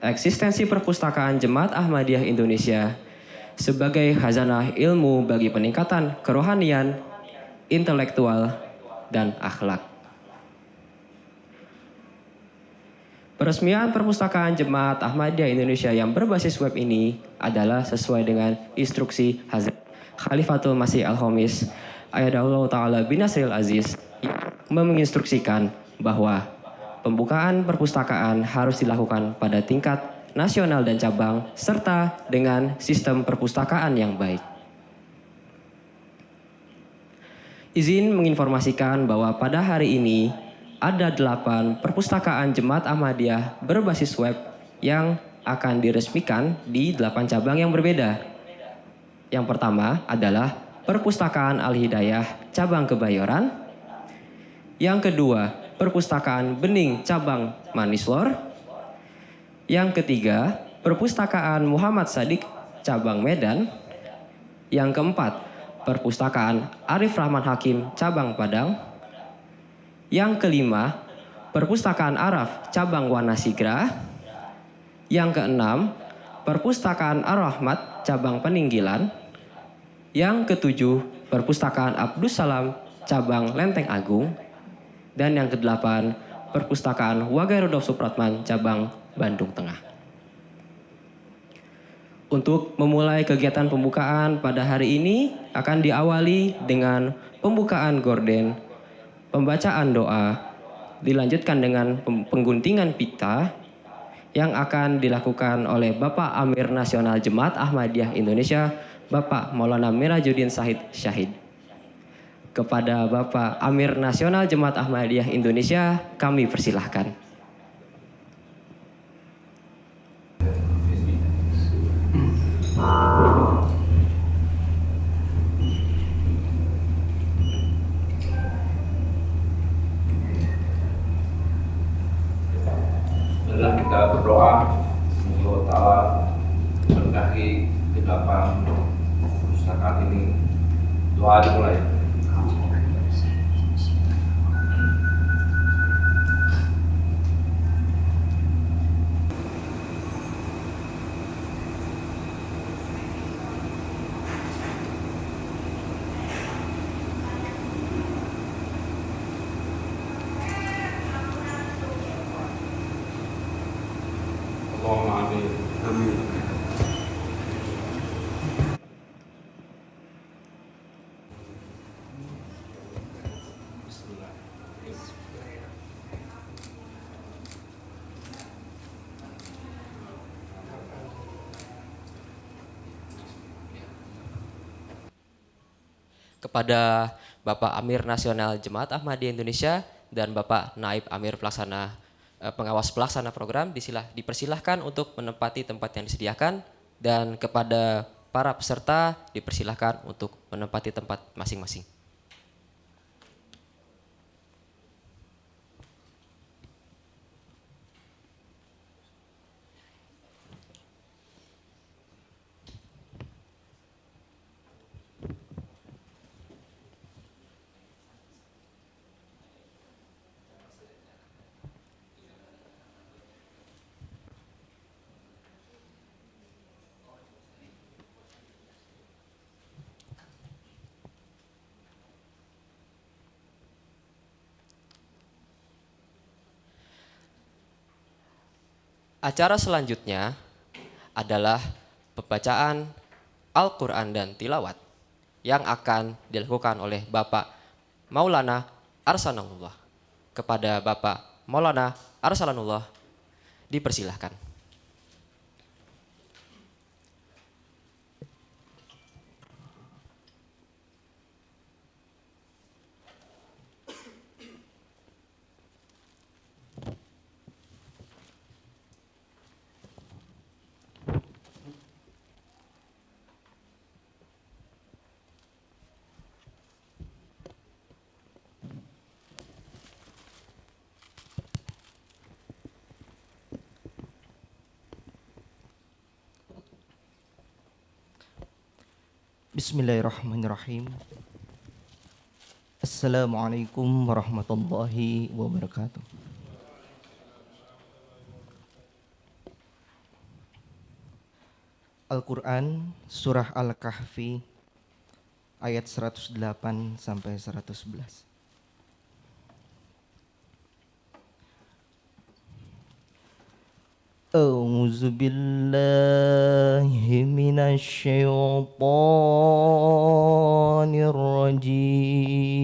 eksistensi perpustakaan Jemaat Ahmadiyah Indonesia sebagai khazanah ilmu bagi peningkatan kerohanian, intelektual, dan akhlak. Peresmian perpustakaan Jemaat Ahmadiyah Indonesia yang berbasis web ini adalah sesuai dengan instruksi Hazrat Khalifatul Masih Al-Khamis Ayyadahullah Ta'ala bin Nasril Aziz yang menginstruksikan bahwa pembukaan perpustakaan harus dilakukan pada tingkat nasional dan cabang serta dengan sistem perpustakaan yang baik. Izin menginformasikan bahwa pada hari ini ada 8 perpustakaan Jemaat Ahmadiyah berbasis web yang akan diresmikan di 8 cabang yang berbeda. Yang pertama adalah Perpustakaan Al-Hidayah Cabang Kebayoran. Yang kedua, Perpustakaan Bening Cabang Manislor. Yang ketiga, Perpustakaan Muhammad Sadiq Cabang Medan. Yang keempat, Perpustakaan Arif Rahman Hakim Cabang Padang. Yang kelima, Perpustakaan Araf Cabang Wanasigra. Yang keenam, Perpustakaan Ar-Rahmat Cabang Peninggilan. Yang ketujuh, Perpustakaan Abdus Salam Cabang Lenteng Agung. Dan yang kedelapan, Perpustakaan Wagairodov Supratman Cabang Bandung Tengah. Untuk memulai kegiatan pembukaan pada hari ini akan diawali dengan pembukaan gorden, pembacaan doa, dilanjutkan dengan pengguntingan pita yang akan dilakukan oleh Bapak Amir Nasional Jemaat Ahmadiyah Indonesia, Bapak Maulana Mirajuddin Syahid Syahid. Kepada Bapak Amir Nasional Jemaat Ahmadiyah Indonesia, kami persilahkan. Setelah kita berdoa, semoga Allah berkahi kedelapan perpustakaan ini. Doa dimulai. Allahumma amin. Amin. Kepada Bapak Amir Nasional Jemaat Ahmadiyah Indonesia dan Bapak Naib Amir Pengawas Pelaksana Program dipersilahkan untuk menempati tempat yang disediakan, dan kepada para peserta dipersilahkan untuk menempati tempat masing-masing. Acara selanjutnya adalah pembacaan Al-Quran dan Tilawat yang akan dilakukan oleh Bapak Maulana Arsanullah. Kepada Bapak Maulana Arsanullah dipersilahkan. Bismillahirrahmanirrahim. Assalamualaikum warahmatullahi wabarakatuh. Al-Quran Surah Al-Kahfi ayat 108 sampai 111. A'udzu billahi minasy syaithanir rajim.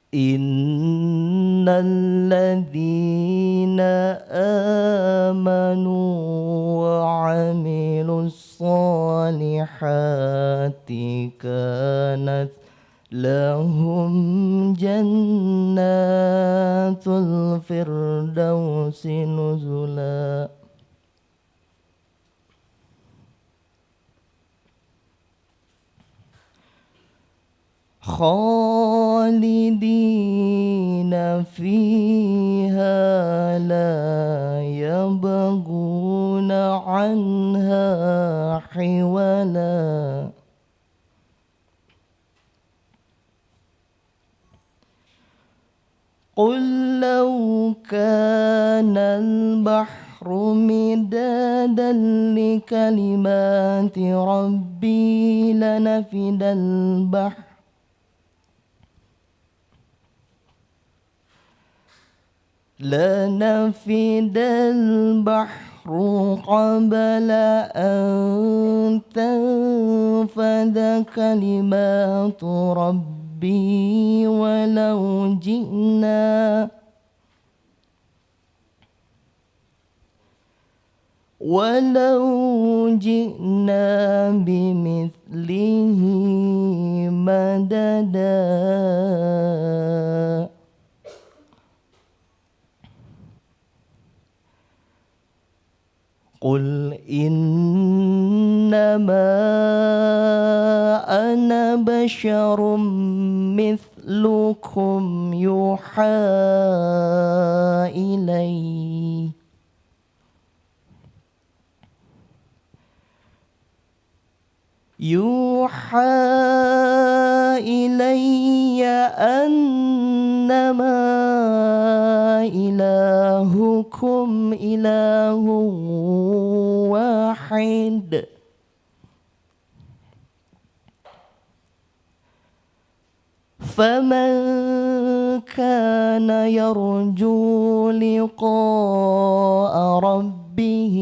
Innal ladzina amanu wa 'amilus solihati kanat lahum jannatul firdausi nuzula. Khalidina fiha la yabghuna anha hiwala. Qul law kana al-bahru midadan li kalimati rabbi lanafidal bahr لنفد البحر قبل أن تنفد كلمات ربي ولو جئنا بمثله مددا. Qul innama ana basyarum mithlukum yuha ilayya annama ilahukum ilahun wahid. Faman kana yarju liqa'a rabbih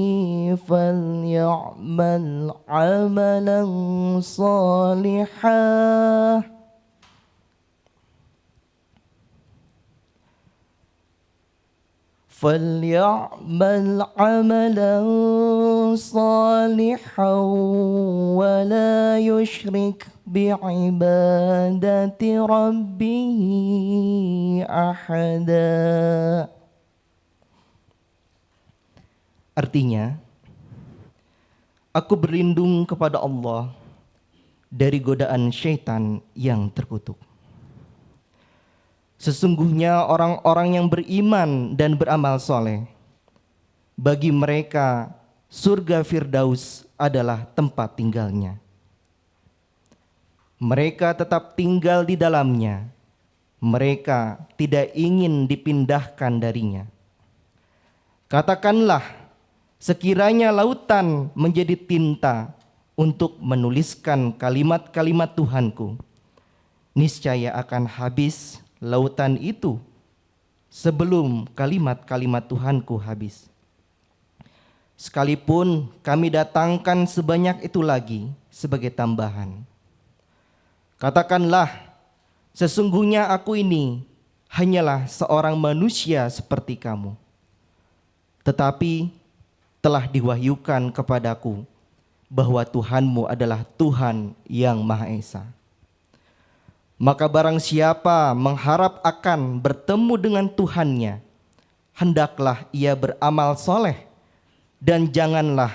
falyamal amalan salihan فليعمل عملا صالحا ولا يشرك بعبادة ربه أحدا. Artinya, aku berlindung kepada Allah dari godaan syaitan yang terkutuk. Sesungguhnya orang-orang yang beriman dan beramal soleh, bagi mereka surga Firdaus adalah tempat tinggalnya. Mereka tetap tinggal di dalamnya. Mereka tidak ingin dipindahkan darinya. Katakanlah, sekiranya lautan menjadi tinta untuk menuliskan kalimat-kalimat Tuhanku, niscaya akan habis lautan itu sebelum kalimat-kalimat Tuhanku habis. Sekalipun kami datangkan sebanyak itu lagi sebagai tambahan. Katakanlah, sesungguhnya aku ini hanyalah seorang manusia seperti kamu. Tetapi telah diwahyukan kepadaku bahwa Tuhanmu adalah Tuhan yang Maha Esa. Maka barang siapa mengharap akan bertemu dengan Tuhannya, hendaklah ia beramal soleh dan janganlah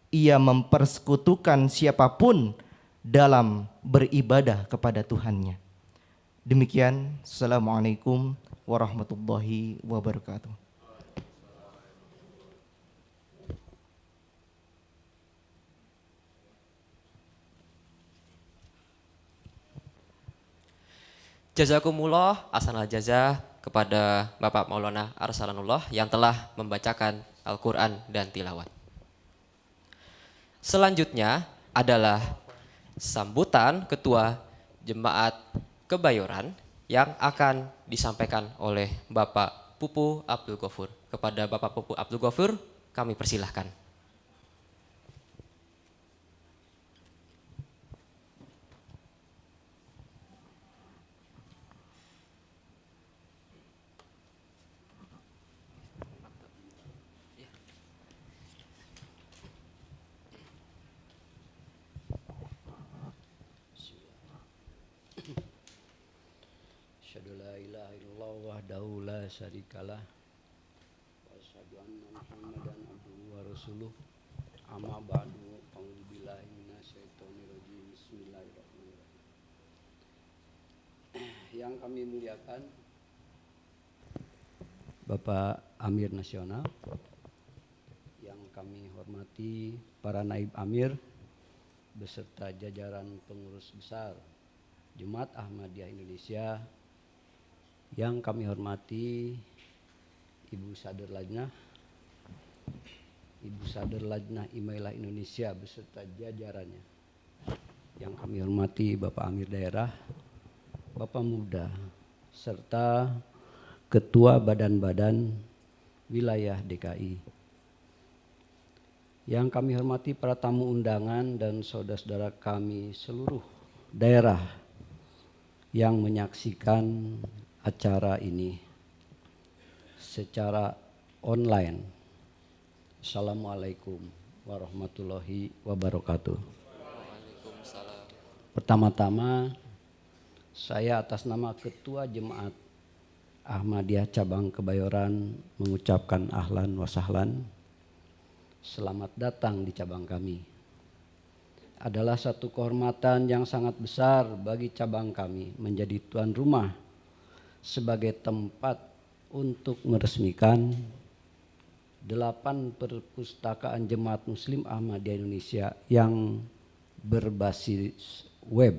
ia mempersekutukan siapapun dalam beribadah kepada Tuhannya. Demikian, Assalamualaikum warahmatullahi wabarakatuh. Jazakumullah, ahsanal jazah kepada Bapak Maulana Arsalanullah yang telah membacakan Al-Quran dan tilawat. Selanjutnya adalah sambutan Ketua Jemaat Kebayoran yang akan disampaikan oleh Bapak Pupu Abdul Ghafur. Kepada Bapak Pupu Abdul Ghafur, kami persilahkan. Asyhadu la ilaha illallah wahdahu la syarikalah wa asyhadu anna Muhammadan abduhu wa rasuluh. Amma ba'du, a'udzu billahi minasyaitonir rajim. Bismillahirrahmanirrahim. Yang kami muliakan Bapak Amir Nasional, yang kami hormati para naib amir beserta jajaran pengurus besar Jemaat Ahmadiyah Indonesia, yang kami hormati Ibu Sadr Lajnah Imailah Indonesia beserta jajarannya, yang kami hormati Bapak Amir Daerah, Bapak Muda, serta Ketua Badan-Badan Wilayah DKI. Yang kami hormati para tamu undangan dan saudara-saudara kami seluruh daerah yang menyaksikan acara ini secara online. Assalamualaikum warahmatullahi wabarakatuh. Pertama-tama saya atas nama Ketua Jemaat Ahmadiyah Cabang Kebayoran mengucapkan ahlan wa sahlan. Selamat datang di cabang kami. Adalah satu kehormatan yang sangat besar bagi cabang kami menjadi tuan rumah sebagai tempat untuk meresmikan 8 perpustakaan Jemaat Muslim Ahmadiyah Indonesia yang berbasis web.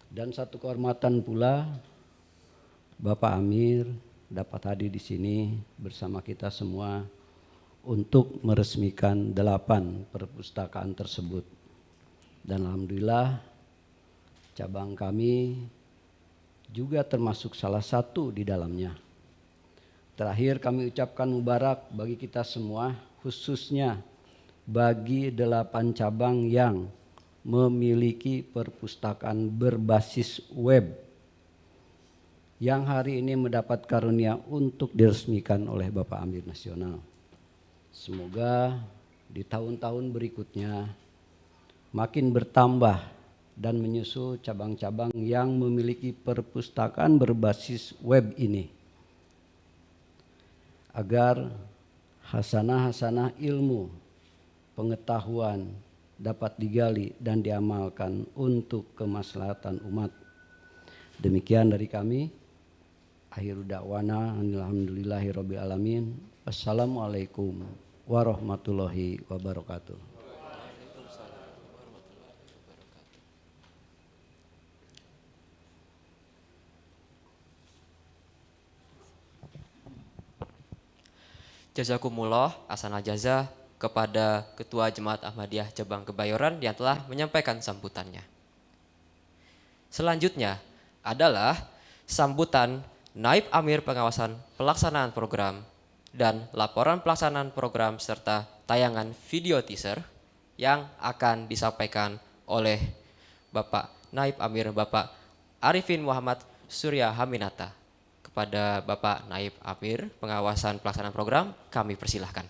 Dan satu kehormatan pula Bapak Amir dapat hadir di sini bersama kita semua untuk meresmikan 8 perpustakaan tersebut. Dan alhamdulillah cabang kami juga termasuk salah satu di dalamnya. Terakhir kami ucapkan mubarak bagi kita semua, khususnya bagi 8 cabang yang memiliki perpustakaan berbasis web yang hari ini mendapat karunia untuk diresmikan oleh Bapak Amir Nasional. Semoga di tahun-tahun berikutnya makin bertambah dan menyusul cabang-cabang yang memiliki perpustakaan berbasis web ini, agar hasanah-hasanah ilmu, pengetahuan dapat digali dan diamalkan untuk kemaslahatan umat. Demikian dari kami. Akhiru da'wana alhamdulillahirabbil alamin. Wassalamualaikum warahmatullahi wabarakatuh. Jazakumullah ahsanal jaza kepada Ketua Jemaat Ahmadiyah Cabang Kebayoran yang telah menyampaikan sambutannya. Selanjutnya adalah sambutan Naib Amir Pengawasan Pelaksanaan Program dan laporan pelaksanaan program serta tayangan video teaser yang akan disampaikan oleh Bapak Naib Amir Bapak Arifin Muhammad Surya Haminata. Kepada Bapak Naib Amir Pengawasan Pelaksanaan Program, kami persilahkan.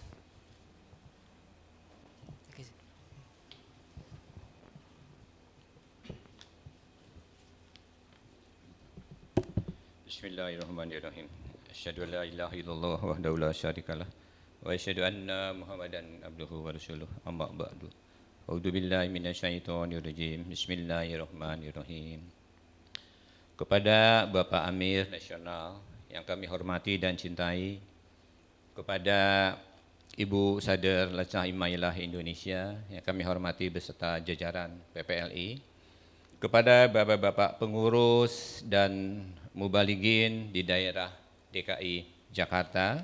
Bismillahirrahmanirrahim. Asyhadu an la ilaha illallah wahdahu la syarikalah wa asyhadu anna Muhammadan abduhu wa rasuluh. Amma ba'du. A'udzu billahi minasyaitonir rajim. Bismillahirrahmanirrahim. Kepada Bapak Amir Nasional yang kami hormati dan cintai, kepada Ibu Sadr Lajnah Imailah Indonesia yang kami hormati beserta jajaran PPLI, kepada bapak-bapak pengurus dan mubalighin di daerah DKI Jakarta,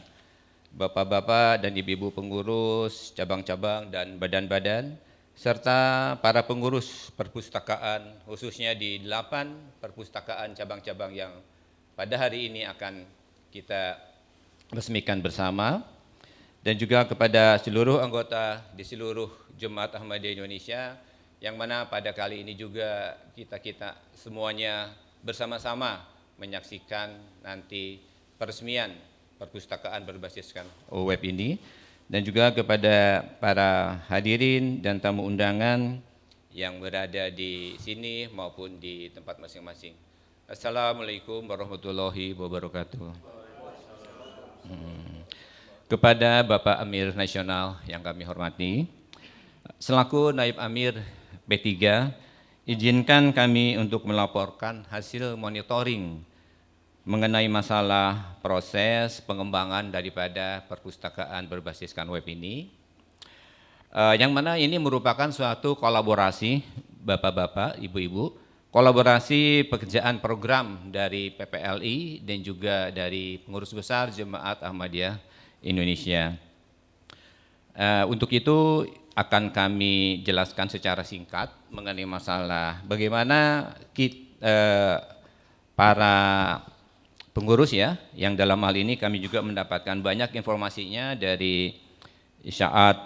bapak-bapak dan ibu-ibu pengurus cabang-cabang dan badan-badan, serta para pengurus perpustakaan khususnya di 8 perpustakaan cabang-cabang yang pada hari ini akan kita resmikan bersama, dan juga kepada seluruh anggota di seluruh Jemaat Ahmadiyah Indonesia yang mana pada kali ini juga kita semuanya bersama-sama menyaksikan nanti peresmian perpustakaan berbasiskan web ini, dan juga kepada para hadirin dan tamu undangan yang berada di sini maupun di tempat masing-masing. Assalamualaikum warahmatullahi wabarakatuh. Kepada Bapak Amir Nasional yang kami hormati, selaku Naib Amir P3, izinkan kami untuk melaporkan hasil monitoring mengenai masalah proses pengembangan daripada perpustakaan berbasiskan web ini, yang mana ini merupakan suatu kolaborasi bapak-bapak, ibu-ibu, kolaborasi pekerjaan program dari PPLI dan juga dari pengurus besar Jemaat Ahmadiyah Indonesia. Untuk itu akan kami jelaskan secara singkat mengenai masalah bagaimana para pengurus ya, yang dalam hal ini kami juga mendapatkan banyak informasinya dari Isyaat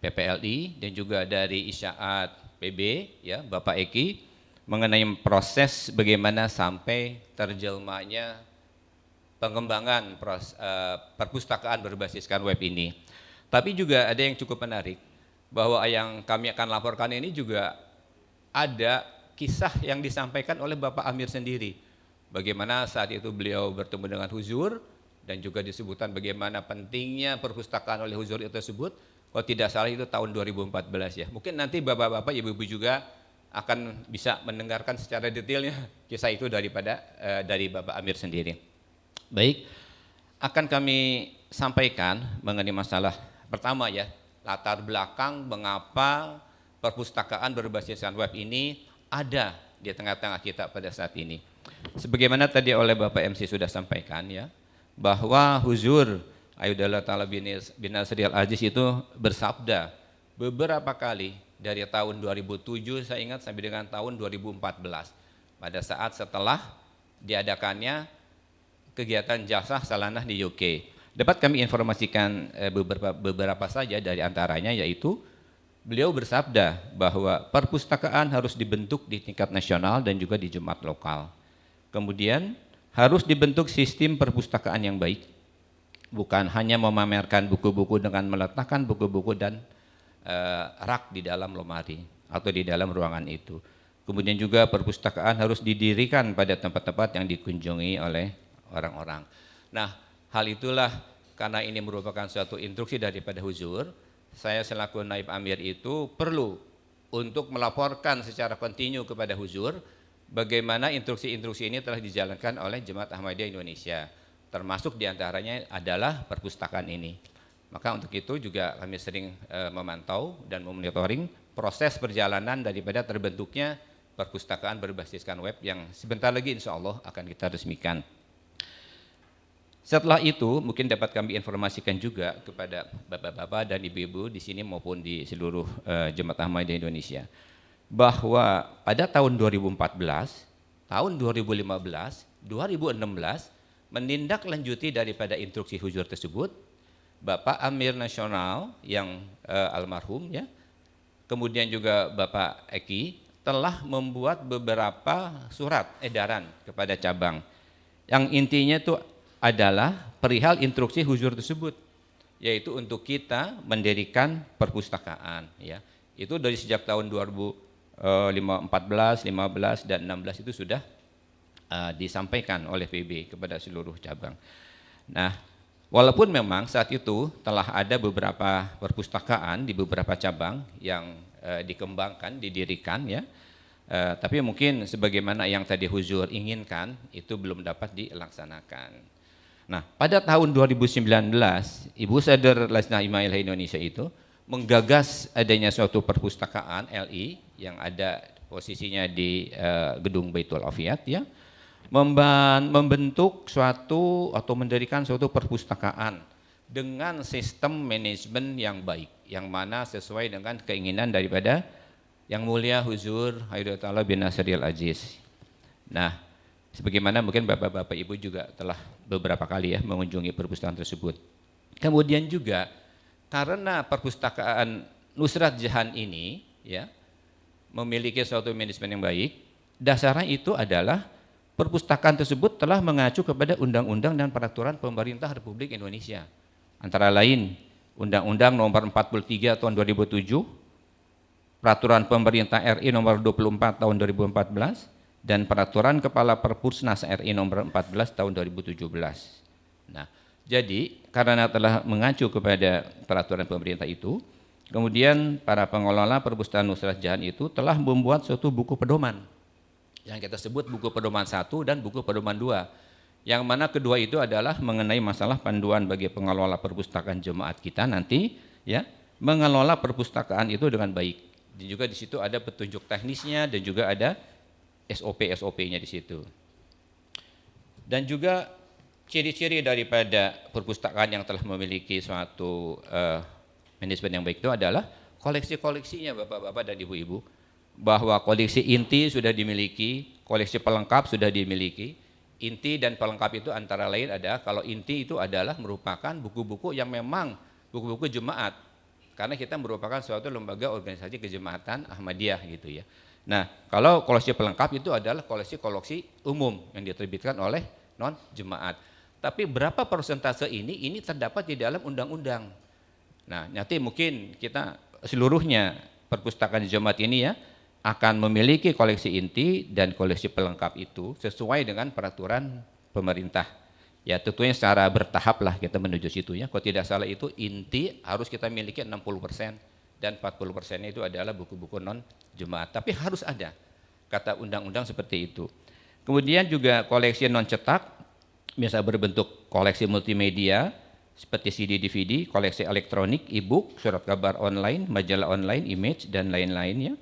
PPLI dan juga dari Isyaat PB ya, Bapak Eki, mengenai proses bagaimana sampai terjelmanya pengembangan perpustakaan berbasiskan web ini. Tapi juga ada yang cukup menarik, bahwa yang kami akan laporkan ini juga ada kisah yang disampaikan oleh Bapak Amir sendiri. Bagaimana saat itu beliau bertemu dengan Huzur, dan juga disebutkan bagaimana pentingnya perpustakaan oleh Huzur itu tersebut. Kalau tidak salah itu tahun 2014 ya. Mungkin nanti bapak-bapak, ibu-ibu juga akan bisa mendengarkan secara detailnya kisah itu dari Bapak Amir sendiri. Baik, akan kami sampaikan mengenai masalah pertama ya, latar belakang mengapa perpustakaan berbasiskan web ini ada di tengah-tengah kita pada saat ini. Sebagaimana tadi oleh Bapak MC sudah sampaikan ya, bahwa Huzur Ayyadallahu Ta'ala bin Nasri Al-Aziz itu bersabda beberapa kali dari tahun 2007 saya ingat sampai dengan tahun 2014 pada saat setelah diadakannya kegiatan Jalsah Salanah di UK. Dapat kami informasikan beberapa saja dari antaranya, yaitu beliau bersabda bahwa perpustakaan harus dibentuk di tingkat nasional dan juga di jemaat lokal. Kemudian harus dibentuk sistem perpustakaan yang baik, bukan hanya memamerkan buku-buku dengan meletakkan buku-buku dan rak di dalam lemari atau di dalam ruangan itu. Kemudian juga perpustakaan harus didirikan pada tempat-tempat yang dikunjungi oleh orang-orang. Nah, hal itulah karena ini merupakan suatu instruksi daripada Huzur, saya selaku Naib Amir itu perlu untuk melaporkan secara kontinu kepada Huzur bagaimana instruksi-instruksi ini telah dijalankan oleh Jemaat Ahmadiyah Indonesia, termasuk diantaranya adalah perpustakaan ini. Maka untuk itu juga kami sering memantau dan memonitoring proses perjalanan daripada terbentuknya perpustakaan berbasiskan web yang sebentar lagi insya Allah akan kita resmikan. Setelah itu mungkin dapat kami informasikan juga kepada bapak-bapak dan ibu-ibu di sini maupun di seluruh Jemaat Ahmadiyah Indonesia, bahwa pada tahun 2014, tahun 2015, 2016 menindaklanjuti daripada instruksi Huzur tersebut, Bapak Amir Nasional yang almarhum ya, kemudian juga Bapak Eki telah membuat beberapa surat edaran kepada cabang yang intinya itu adalah perihal instruksi Huzur tersebut, yaitu untuk kita mendirikan perpustakaan ya. Itu dari sejak tahun 2014, 15 dan 16 itu sudah disampaikan oleh PB kepada seluruh cabang. Nah, walaupun memang saat itu telah ada beberapa perpustakaan di beberapa cabang yang dikembangkan, didirikan ya, tapi mungkin sebagaimana yang tadi Huzur inginkan itu belum dapat dilaksanakan. Nah, pada tahun 2019, Ibu Sadr Lajnah Imailah Indonesia itu menggagas adanya suatu perpustakaan LI yang ada posisinya di Gedung Baitul Afiat ya, membentuk suatu atau mendirikan suatu perpustakaan dengan sistem manajemen yang baik, yang mana sesuai dengan keinginan daripada Yang Mulia Huzur Hairul bin Nasril Aziz. Nah, sebagaimana mungkin Bapak-Bapak Ibu juga telah beberapa kali ya mengunjungi perpustakaan tersebut. Kemudian juga karena perpustakaan Nusrat Jahan ini ya memiliki suatu manajemen yang baik, dasarnya itu adalah perpustakaan tersebut telah mengacu kepada undang-undang dan peraturan pemerintah Republik Indonesia. Antara lain Undang-Undang Nomor 43 Tahun 2007, Peraturan Pemerintah RI Nomor 24 Tahun 2014, dan Peraturan Kepala Perpusnas RI Nomor 14 Tahun 2017. Nah, jadi karena telah mengacu kepada peraturan pemerintah itu, kemudian para pengelola perpustakaan Nusrat Jahan itu telah membuat suatu buku pedoman yang kita sebut buku pedoman 1 dan buku pedoman 2. Yang mana kedua itu adalah mengenai masalah panduan bagi pengelola perpustakaan jemaat kita nanti ya, mengelola perpustakaan itu dengan baik. Dan juga di situ ada petunjuk teknisnya dan juga ada SOP-nya di situ. Dan juga ciri-ciri daripada perpustakaan yang telah memiliki suatu manajemen yang baik itu adalah koleksi-koleksinya Bapak-bapak dan Ibu-ibu. Bahwa koleksi inti sudah dimiliki, koleksi pelengkap sudah dimiliki. Inti dan pelengkap itu antara lain ada, kalau inti itu adalah merupakan buku-buku yang memang buku-buku jemaat. Karena kita merupakan suatu lembaga organisasi kejemaatan Ahmadiyah gitu ya. Nah, kalau koleksi pelengkap itu adalah koleksi-koleksi umum yang diterbitkan oleh non-jemaat. Tapi berapa persentase ini terdapat di dalam undang-undang. Nah, nanti mungkin kita seluruhnya perpustakaan jemaat ini ya akan memiliki koleksi inti dan koleksi pelengkap itu sesuai dengan peraturan pemerintah. Ya tentunya secara bertahap lah kita menuju situ ya. Kalau tidak salah itu inti harus kita miliki 60% dan 40%-nya itu adalah buku-buku non jemaat. Tapi harus ada kata undang-undang seperti itu. Kemudian juga koleksi non cetak bisa berbentuk koleksi multimedia seperti CD, DVD, koleksi elektronik, e-book, surat kabar online, majalah online, image dan lain-lainnya.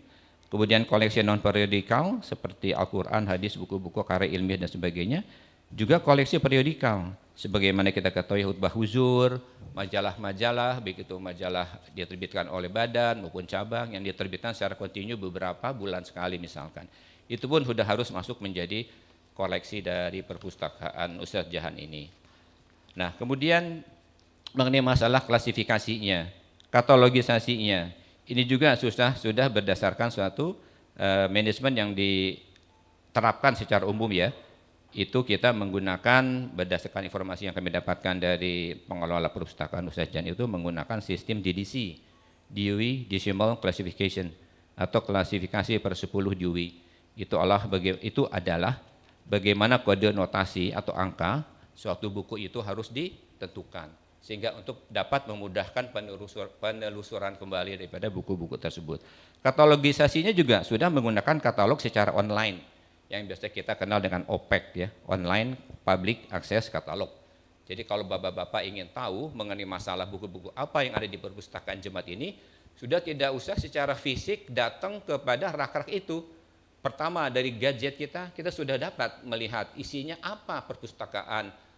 Kemudian koleksi non-periodikal seperti Al-Quran, hadis, buku-buku karya ilmiah dan sebagainya. Juga koleksi periodikal, sebagaimana kita ketahui khutbah huzur, majalah-majalah, baik itu majalah diterbitkan oleh badan maupun cabang yang diterbitkan secara kontinu beberapa bulan sekali misalkan. Itu pun sudah harus masuk menjadi koleksi dari perpustakaan Ustadz Jahan ini. Nah kemudian mengenai masalah klasifikasinya, katalogisasinya, ini juga sudah berdasarkan suatu manajemen yang diterapkan secara umum ya. Itu kita menggunakan berdasarkan informasi yang kami dapatkan dari pengelola perpustakaan Ustadz Jahan itu menggunakan sistem DDC, Dewey Decimal Classification atau klasifikasi per 10 Dewey. Itu adalah bagaimana kode notasi atau angka suatu buku itu harus ditentukan sehingga untuk dapat memudahkan penelusuran kembali daripada buku-buku tersebut. Katalogisasinya juga sudah menggunakan katalog secara online yang biasa kita kenal dengan OPAC ya, Online Public Access Catalog. Jadi kalau bapak-bapak ingin tahu mengenai masalah buku-buku apa yang ada di perpustakaan jemaat ini, sudah tidak usah secara fisik datang kepada rak-rak itu. Pertama dari gadget kita sudah dapat melihat isinya apa perpustakaan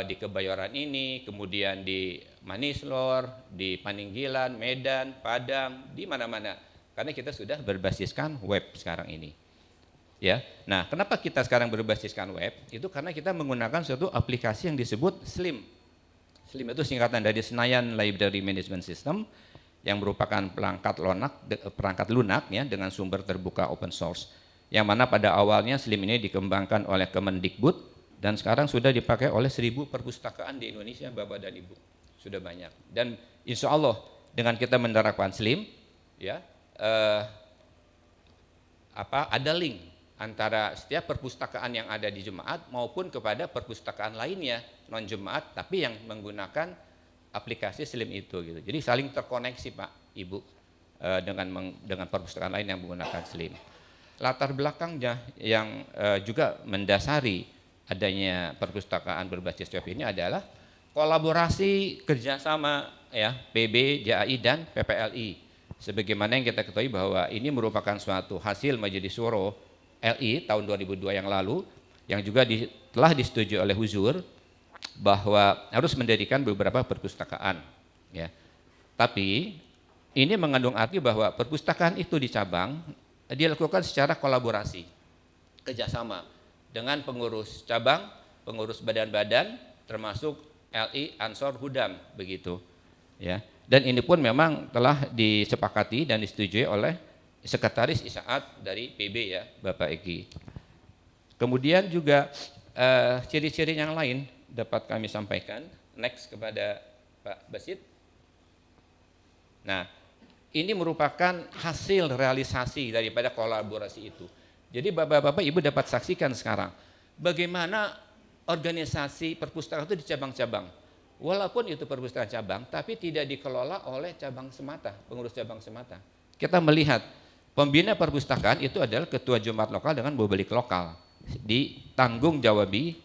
di Kebayoran ini, kemudian di Manislor, di Paninggilan, Medan, Padang, di mana-mana. Karena kita sudah berbasiskan web sekarang ini. Ya, nah kenapa kita sekarang berbasiskan web? Itu karena kita menggunakan suatu aplikasi yang disebut SLIM. SLIM itu singkatan dari Senayan Library Management System yang merupakan perangkat lunak ya dengan sumber terbuka open source. Yang mana pada awalnya SLIM ini dikembangkan oleh Kemendikbud dan sekarang sudah dipakai oleh 1.000 perpustakaan di Indonesia, Bapak dan Ibu. Sudah banyak. Dan insya Allah dengan kita menerapkan SLIM, ya ada link antara setiap perpustakaan yang ada di jemaat maupun kepada perpustakaan lainnya non jemaat tapi yang menggunakan aplikasi SLIM itu gitu. Jadi saling terkoneksi Pak Ibu dengan perpustakaan lain yang menggunakan SLIM. Latar belakangnya yang juga mendasari adanya perpustakaan berbasis web ini adalah kolaborasi kerjasama ya PB, JAI dan PPLI. Sebagaimana yang kita ketahui bahwa ini merupakan suatu hasil Majelis Syuro RI tahun 2002 yang lalu yang juga telah disetujui oleh Huzur bahwa harus mendirikan beberapa perpustakaan, ya. Tapi ini mengandung arti bahwa perpustakaan itu di cabang dilakukan secara kolaborasi, kerjasama dengan pengurus cabang, pengurus badan-badan, termasuk LI, Ansor, Hudam, begitu, ya. Dan ini pun memang telah disepakati dan disetujui oleh Sekretaris Isaat dari PB, ya, Bapak Eki. Kemudian juga ciri-ciri yang lain dapat kami sampaikan. Next kepada Pak Basit. Nah, ini merupakan hasil realisasi daripada kolaborasi itu. Jadi Bapak-Bapak Ibu dapat saksikan sekarang bagaimana organisasi perpustakaan itu di cabang-cabang. Walaupun itu perpustakaan cabang, tapi tidak dikelola oleh cabang semata, pengurus cabang semata. Kita melihat pembina perpustakaan itu adalah ketua Jumat lokal dengan bobelik lokal. Di penanggung jawabnya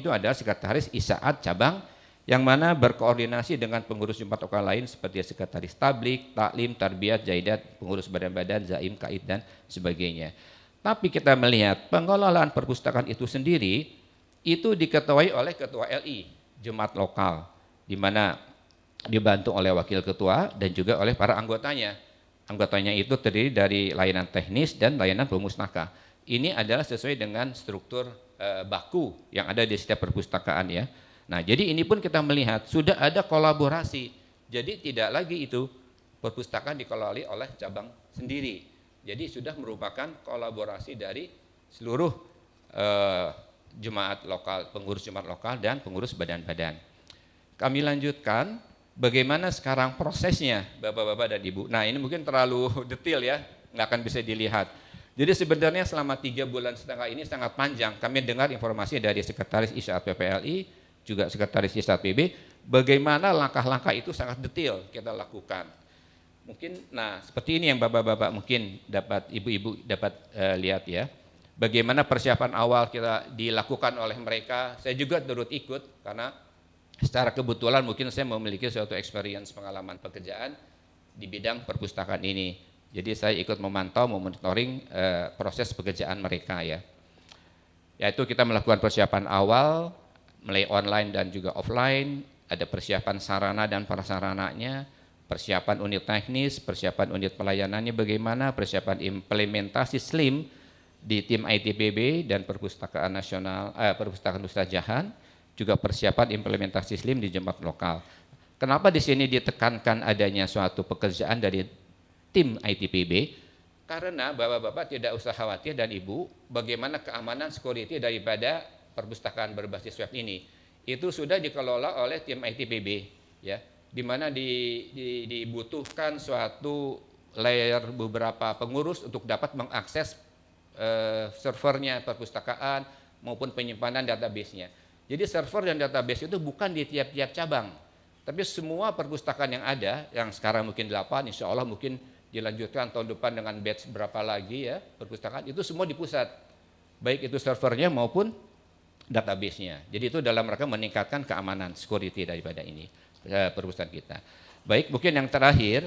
itu adalah sekretaris Isaat cabang yang mana berkoordinasi dengan pengurus Jumat lokal lain seperti sekretaris tablik, taklim, tarbiyat, jaidat, pengurus badan-badan, zaim, kaid dan sebagainya. Tapi kita melihat pengelolaan perpustakaan itu sendiri itu diketuai oleh ketua LI Jumat lokal, di mana dibantu oleh wakil ketua dan juga oleh para anggotanya. Anggotanya itu terdiri dari layanan teknis dan layanan pemusnaka. Ini adalah sesuai dengan struktur baku yang ada di setiap perpustakaan, ya. Nah, jadi ini pun kita melihat sudah ada kolaborasi. Jadi tidak lagi itu perpustakaan dikelola oleh cabang sendiri. Jadi sudah merupakan kolaborasi dari seluruh jemaat lokal, pengurus jemaat lokal dan pengurus badan-badan. Kami lanjutkan bagaimana sekarang prosesnya, Bapak-bapak dan Ibu. Nah, ini mungkin terlalu detail, ya, nggak akan bisa dilihat. Jadi sebenarnya selama 3,5 bulan ini sangat panjang. Kami dengar informasi dari Sekretaris Isaat PPLI, juga Sekretaris Isaat PB, bagaimana langkah-langkah itu sangat detail kita lakukan. Mungkin, nah seperti ini yang Bapak-bapak mungkin dapat, Ibu-ibu dapat lihat, ya. Bagaimana persiapan awal kita dilakukan oleh mereka. Saya juga turut ikut karena secara kebetulan mungkin saya memiliki suatu experience pengalaman pekerjaan di bidang perpustakaan ini. Jadi saya ikut memantau, memonitoring proses pekerjaan mereka, ya. Yaitu kita melakukan persiapan awal, mulai online dan juga offline, ada persiapan sarana dan prasarananya, persiapan unit teknis, persiapan unit pelayanannya bagaimana, persiapan implementasi SLIM di tim ITPB dan Perpustakaan Nasional, Perpustakaan Ustadz Jahan, juga persiapan implementasi SLIM di jemaat lokal. Kenapa di sini ditekankan adanya suatu pekerjaan dari tim ITPB? Karena Bapak-bapak tidak usah khawatir dan Ibu, bagaimana keamanan security daripada perpustakaan berbasis web ini. Itu sudah dikelola oleh tim ITPB, ya, di mana dibutuhkan suatu layer beberapa pengurus untuk dapat mengakses servernya perpustakaan maupun penyimpanan database-nya. Jadi server dan database itu bukan di tiap-tiap cabang, tapi semua perpustakaan yang ada, yang sekarang mungkin 8, insya Allah mungkin dilanjutkan tahun depan dengan batch berapa lagi, ya, perpustakaan itu semua di pusat, baik itu servernya maupun database-nya. Jadi itu dalam rangka meningkatkan keamanan security daripada ini perpustakaan kita. Baik, mungkin yang terakhir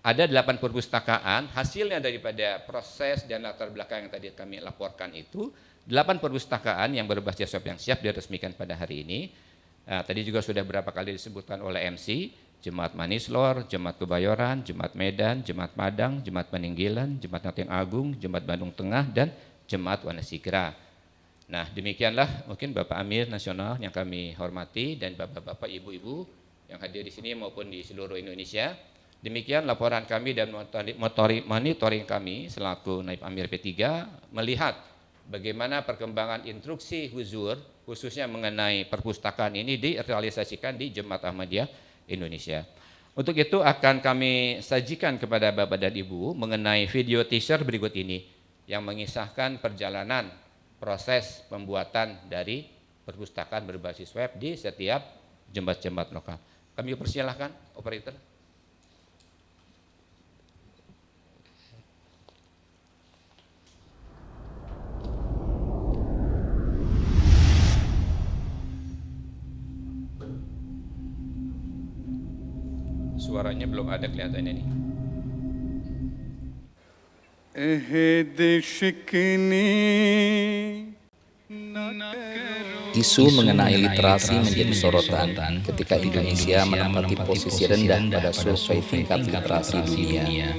ada 8 perpustakaan hasilnya daripada proses dan latar belakang yang tadi kami laporkan itu 8 perpustakaan yang berbasis web yang siap diresmikan pada hari ini. Tadi juga sudah berapa kali disebutkan oleh MC, Jemaat Manislor, Jemaat Kebayoran, Jemaat Medan, Jemaat Padang, Jemaat Peninggilan, Jemaat Nating Agung, Jemaat Bandung Tengah, dan Jemaat Wanasigra. Nah, demikianlah mungkin Bapak Amir Nasional yang kami hormati dan Bapak-bapak, Ibu-ibu yang hadir di sini maupun di seluruh Indonesia. Demikian laporan kami dan monitoring kami selaku Naib Amir P3 melihat bagaimana perkembangan instruksi Huzur khususnya mengenai perpustakaan ini direalisasikan di Jemaat Ahmadiyah Indonesia. Untuk itu akan kami sajikan kepada Bapak dan Ibu mengenai video teaser berikut ini yang mengisahkan perjalanan proses pembuatan dari perpustakaan berbasis web di setiap jemaat-jemaat lokal. Kami persilahkan operator. Suaranya belum ada kelihatannya nih. اهد شكني Isu mengenai literasi menjadi sorotan ketika Indonesia menempati posisi rendah pada survei tingkat literasi dunia.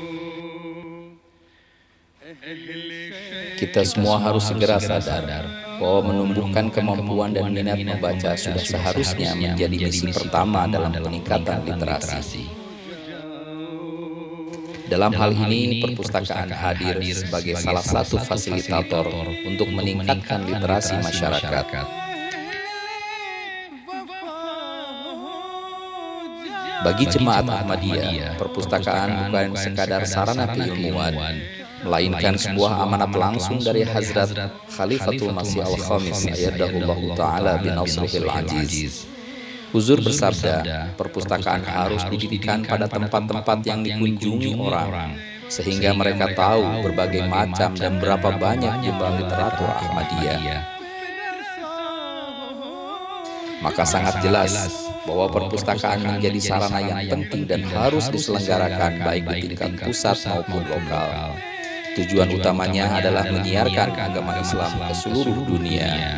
Kita semua harus segera sadar bahwa menumbuhkan kemampuan dan minat membaca sudah seharusnya menjadi misi pertama dalam peningkatan literasi. Dalam hal ini, perpustakaan hadir sebagai salah satu fasilitator untuk meningkatkan literasi masyarakat. Bagi jemaat Ahmadiyah, perpustakaan bukan sekadar sarana keilmuan, melainkan sebuah amanat langsung dari Hazrat Khalifatul Masih Al-Khamis ayyadahullahu ta'ala binasrihil aziz. Huzur bersabda, perpustakaan harus didirikan pada tempat-tempat yang dikunjungi orang, sehingga mereka tahu berbagai macam dan berapa banyak jumlah literatur Ahmadiyah. Maka sangat jelas bahwa perpustakaan menjadi sarana yang penting dan harus diselenggarakan baik di tingkat pusat maupun lokal. Tujuan utamanya adalah menyiarkan agama Islam ke seluruh dunia,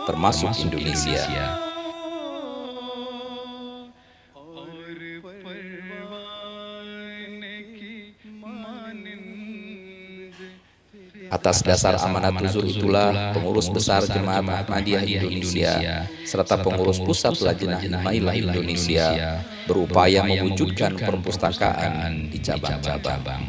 termasuk Indonesia. Atas dasar amanat huzur itulah pengurus besar Jemaat Ahmadiyah Indonesia serta pengurus pusat Lajnah Himailah Indonesia berupaya mewujudkan perpustakaan di cabang-cabang.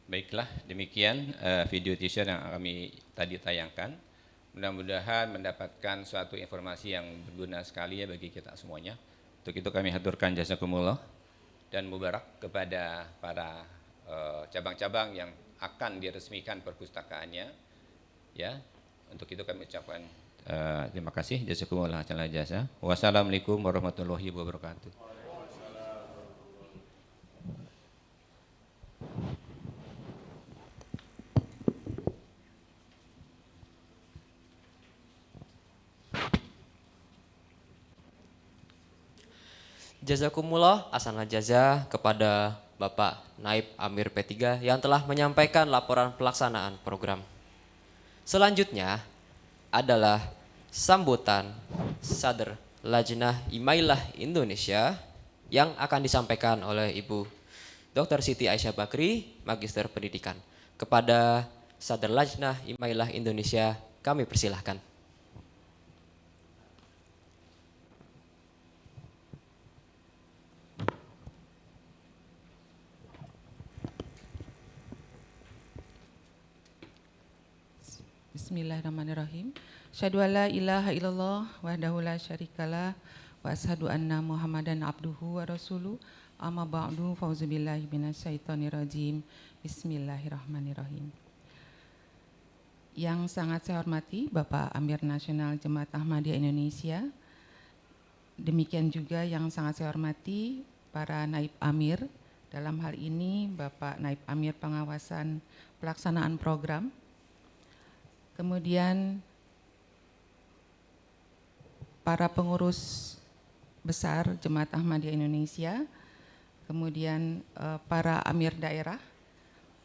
Baiklah, demikian video teaser yang kami tadi tayangkan. Mudah-mudahan mendapatkan suatu informasi yang berguna sekali ya bagi kita semuanya. Untuk itu kami haturkan jazakumullah dan mubarak kepada para cabang-cabang yang akan diresmikan perpustakaannya. Ya, untuk itu kami ucapkan terima kasih, jazakumullah khairan jasa. Wassalamualaikum warahmatullahi wabarakatuh. Jazakumullah asana jaza kepada Bapak Naib Amir P3 yang telah menyampaikan laporan pelaksanaan program. Selanjutnya adalah sambutan Sadr Lajnah Himailah Indonesia yang akan disampaikan oleh Ibu Dr. Siti Aisyah Bakri, Magister Pendidikan. Kepada Sadr Lajnah Himailah Indonesia kami persilahkan. Bismillahirrahmanirrahim. Asyhadu an la ilaha illallah wahdahu la syarikalah wa asyhadu anna Muhammadan abduhu wa rasuluh. Amma ba'du, fauzubillahi minasyaitonir rajim. Bismillahirrahmanirrahim. Yang sangat saya hormati Bapak Amir Nasional Jemaat Ahmadiyah Indonesia. Demikian juga yang sangat saya hormati para Naib Amir, dalam hal ini Bapak Naib Amir Pengawasan Pelaksanaan Program. Kemudian para pengurus besar Jemaat Ahmadiyah Indonesia, kemudian para Amir daerah,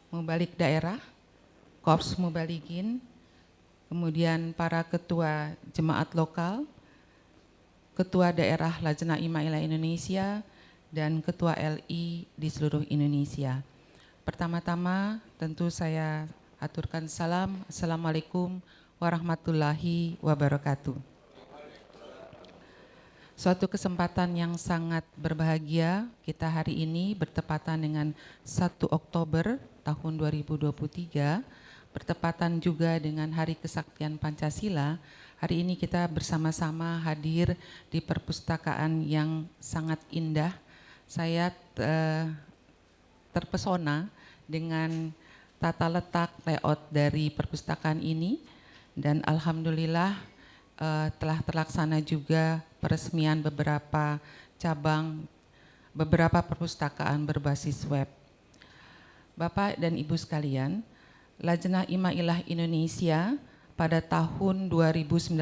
Mubalik daerah, Korps Mubalikin, kemudian para ketua jemaat lokal, ketua daerah Lajnah Imailah Indonesia, dan ketua LI di seluruh Indonesia. Pertama-tama tentu saya aturkan salam, Assalamualaikum warahmatullahi wabarakatuh. Suatu kesempatan yang sangat berbahagia kita hari ini bertepatan dengan 1 Oktober tahun 2023, bertepatan juga dengan Hari Kesaktian Pancasila. Hari ini kita bersama-sama hadir di perpustakaan yang sangat indah. Saya terpesona dengan tata letak layout dari perpustakaan ini, dan alhamdulillah telah terlaksana juga peresmian beberapa cabang, beberapa perpustakaan berbasis web. Bapak dan Ibu sekalian, Lajnah Imailah Indonesia pada tahun 2019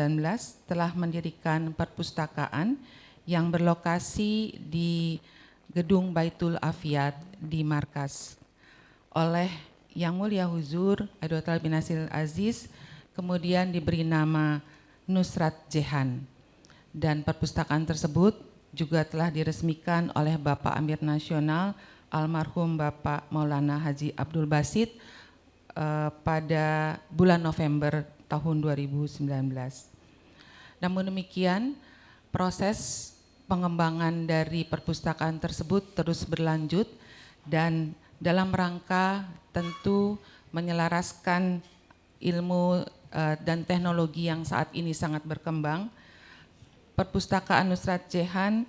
telah mendirikan perpustakaan yang berlokasi di Gedung Baitul Afiat di Markas. Oleh Yang Mulia Huzur Dr. bin Nasil Aziz kemudian diberi nama Nusrat Jehan. Dan perpustakaan tersebut juga telah diresmikan oleh Bapak Amir Nasional almarhum Bapak Maulana Haji Abdul Basit pada bulan November tahun 2019. Namun demikian, proses pengembangan dari perpustakaan tersebut terus berlanjut, dan dalam rangka tentu menyelaraskan ilmu dan teknologi yang saat ini sangat berkembang, Perpustakaan Nusrat Jehan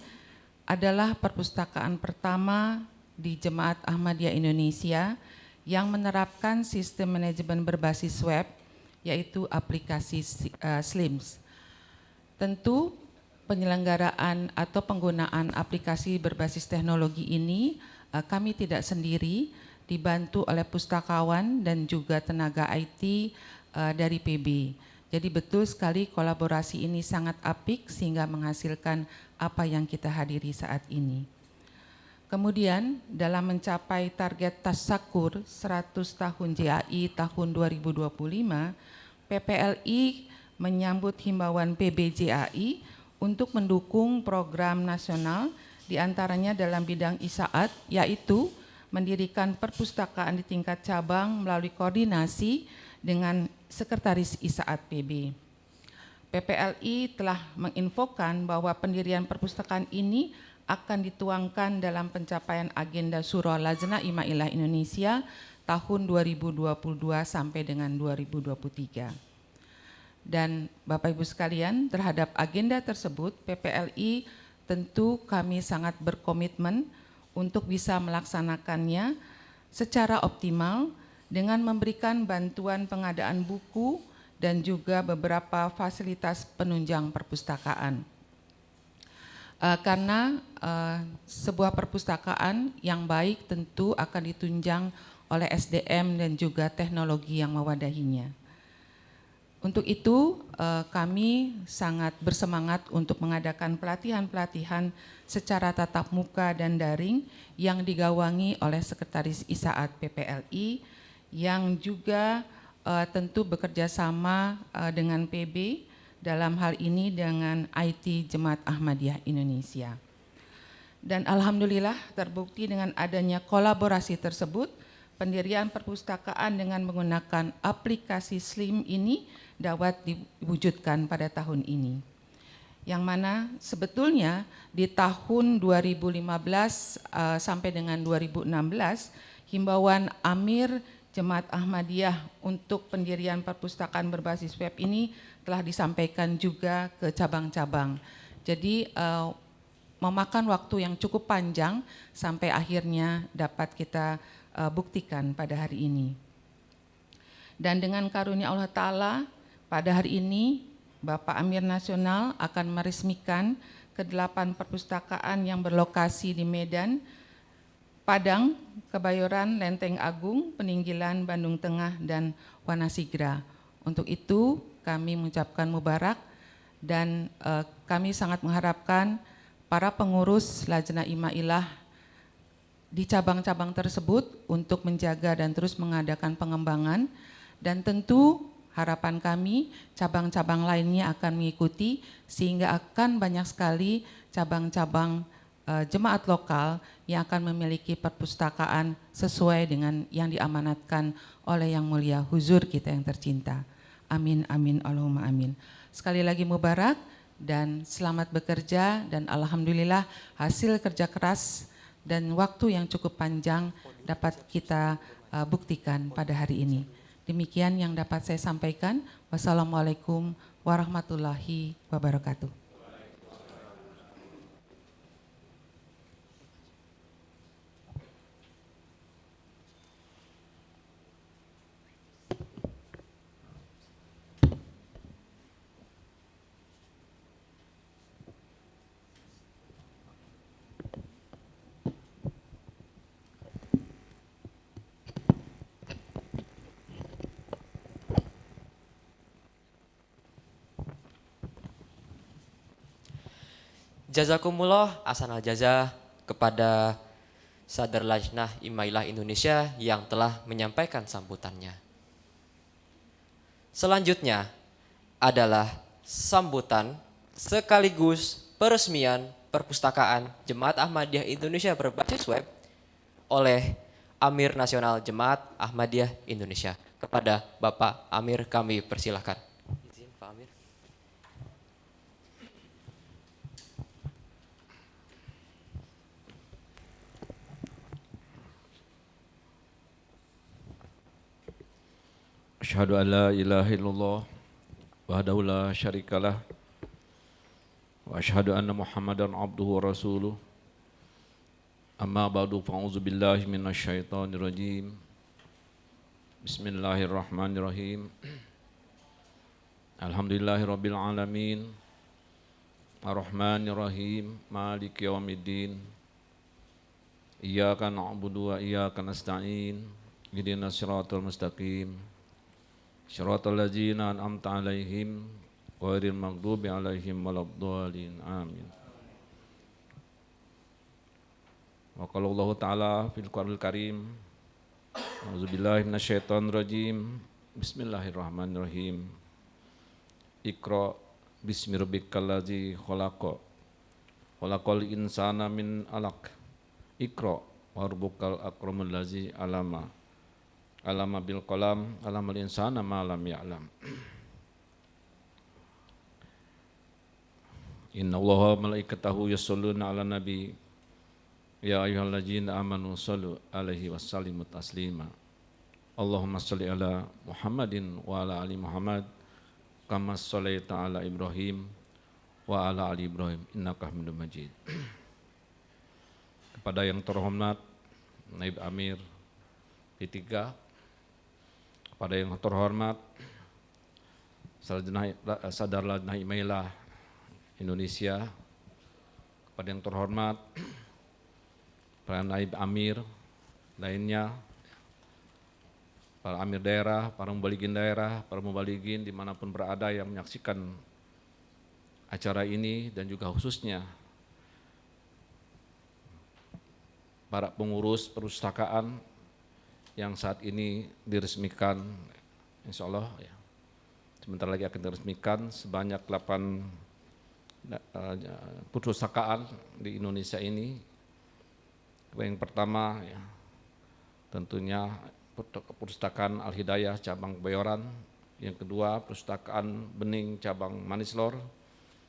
adalah perpustakaan pertama di Jemaat Ahmadiyah Indonesia yang menerapkan sistem manajemen berbasis web, yaitu aplikasi SLIMS. Tentu penyelenggaraan atau penggunaan aplikasi berbasis teknologi ini kami tidak sendiri, dibantu oleh pustakawan dan juga tenaga IT dari PB. Jadi betul sekali kolaborasi ini sangat apik sehingga menghasilkan apa yang kita hadiri saat ini. Kemudian dalam mencapai target Tasakur 100 tahun JAI tahun 2025, PPLI menyambut himbauan PBJAI untuk mendukung program nasional diantaranya dalam bidang ISAAT, yaitu mendirikan perpustakaan di tingkat cabang melalui koordinasi dengan Sekretaris ISAAT PB. PPLI telah menginfokan bahwa pendirian perpustakaan ini akan dituangkan dalam pencapaian agenda Surah Lajnah Imailah Indonesia tahun 2022 sampai dengan 2023. Dan Bapak Ibu sekalian, terhadap agenda tersebut PPLI tentu kami sangat berkomitmen untuk bisa melaksanakannya secara optimal dengan memberikan bantuan pengadaan buku dan juga beberapa fasilitas penunjang perpustakaan. Karena sebuah perpustakaan yang baik tentu akan ditunjang oleh SDM dan juga teknologi yang mewadahinya. Untuk itu kami sangat bersemangat untuk mengadakan pelatihan-pelatihan secara tatap muka dan daring yang digawangi oleh Sekretaris ISAAT PPLI yang juga tentu bekerja sama dengan PB, dalam hal ini dengan IT Jemaat Ahmadiyah Indonesia. Dan alhamdulillah terbukti dengan adanya kolaborasi tersebut, pendirian perpustakaan dengan menggunakan aplikasi SLIM ini dapat diwujudkan pada tahun ini. Yang mana sebetulnya di tahun 2015 sampai dengan 2016, himbauan Amir Jemaat Ahmadiyah untuk pendirian perpustakaan berbasis web ini telah disampaikan juga ke cabang-cabang. Jadi memakan waktu yang cukup panjang sampai akhirnya dapat kita buktikan pada hari ini. Dan dengan karunia Allah Ta'ala, pada hari ini Bapak Amir Nasional akan meresmikan ke-8 perpustakaan yang berlokasi di Medan, Padang, Kebayoran, Lenteng Agung, Peninggilan, Bandung Tengah, dan Wanasigra. Untuk itu kami mengucapkan mubarak dan kami sangat mengharapkan para pengurus Lajnah Imailah di cabang-cabang tersebut untuk menjaga dan terus mengadakan pengembangan, dan tentu harapan kami cabang-cabang lainnya akan mengikuti sehingga akan banyak sekali cabang-cabang jemaat lokal yang akan memiliki perpustakaan sesuai dengan yang diamanatkan oleh Yang Mulia Huzur kita yang tercinta. Amin, amin, Allahumma amin. Sekali lagi mubarak dan selamat bekerja, dan alhamdulillah hasil kerja keras dan waktu yang cukup panjang dapat kita buktikan pada hari ini. Demikian yang dapat saya sampaikan. Wassalamualaikum warahmatullahi wabarakatuh. Jazakumullah ahsanal jazah kepada Sadar Lajnah Imailah Indonesia yang telah menyampaikan sambutannya. Selanjutnya adalah sambutan sekaligus peresmian perpustakaan Jemaat Ahmadiyah Indonesia berbasis web oleh Amir Nasional Jemaat Ahmadiyah Indonesia. Kepada Bapak Amir kami persilahkan. Izin Pak Amir. Asyhadu an la ilaha illallah wahdahu la syarikalah wa asyhadu anna Muhammadan abduhu wa rasuluh. Amma ba'du, fa'udzu billahi minasyaitonir rajim. Bismillahirrahmanirrahim. Alhamdulillahirabbil alamin. Arrahmanirrahim. Maliki yaumiddin. Iyyaka na'budu wa iyyaka nasta'in. Ihdinas siratal mustaqim. Syiratal ladzina an'amta 'alaihim ghairil maghdubi 'alaihim waladdallin. Amin. Wa qala Allah Ta'ala fil Qur'anil Karim. A'udzubillahi minasyaitonir rajim. Bismillahirrahmanirrahim. Iqra bismi rabbikal ladzi khalaq. Khalaqal insana min 'alaq. Iqra wa rabbukal akramul ladzi 'allama. Alama bil qalam, alamal insana ma lam ya'lam. Inna Allaha malaikatahu yusholluna 'alan nabi. Ya ayyuhalladzina amanu shallu 'alaihi wasallimu taslima. Allahumma shalli ala Muhammadin wa ala ali Muhammad kama shallaita ala Ibrahim wa ala ali Ibrahim innaka Hamidum Majid. Kepada yang terhormat Naib Amir P3, kepada yang terhormat Sadar Lajnah Imailah Indonesia, kepada yang terhormat para Naib Amir lainnya, para Amir daerah, para mubalighin dimanapun berada yang menyaksikan acara ini, dan juga khususnya para pengurus perpustakaan yang saat ini diresmikan, insya Allah ya, sebentar lagi akan diresmikan sebanyak 8 perpustakaan di Indonesia ini. Yang pertama ya, tentunya perpustakaan Al-Hidayah cabang Kebayoran, yang kedua perpustakaan Bening cabang Manislor,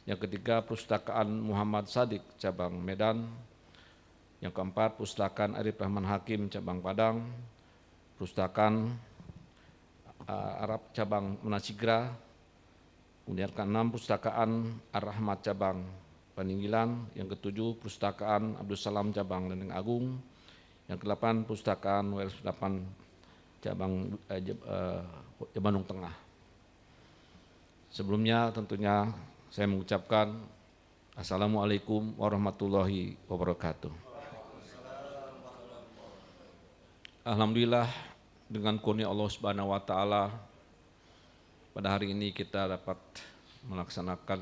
yang ketiga perpustakaan Muhammad Shadiq cabang Medan, yang keempat perpustakaan Arif Rahman Hakim cabang Padang, perpustakaan Arab cabang Wanasigra, kemudian ke-6 perpustakaan Ar-Rahmat cabang Peninggilan, yang ke-7 perpustakaan Abdul Salam cabang Lenteng Agung, yang ke-8 perpustakaan WS8 cabang Bandung Tengah. Sebelumnya tentunya saya mengucapkan Assalamualaikum warahmatullahi wabarakatuh. Alhamdulillah dengan kurnia Allah Subhanahu wa taala pada hari ini kita dapat melaksanakan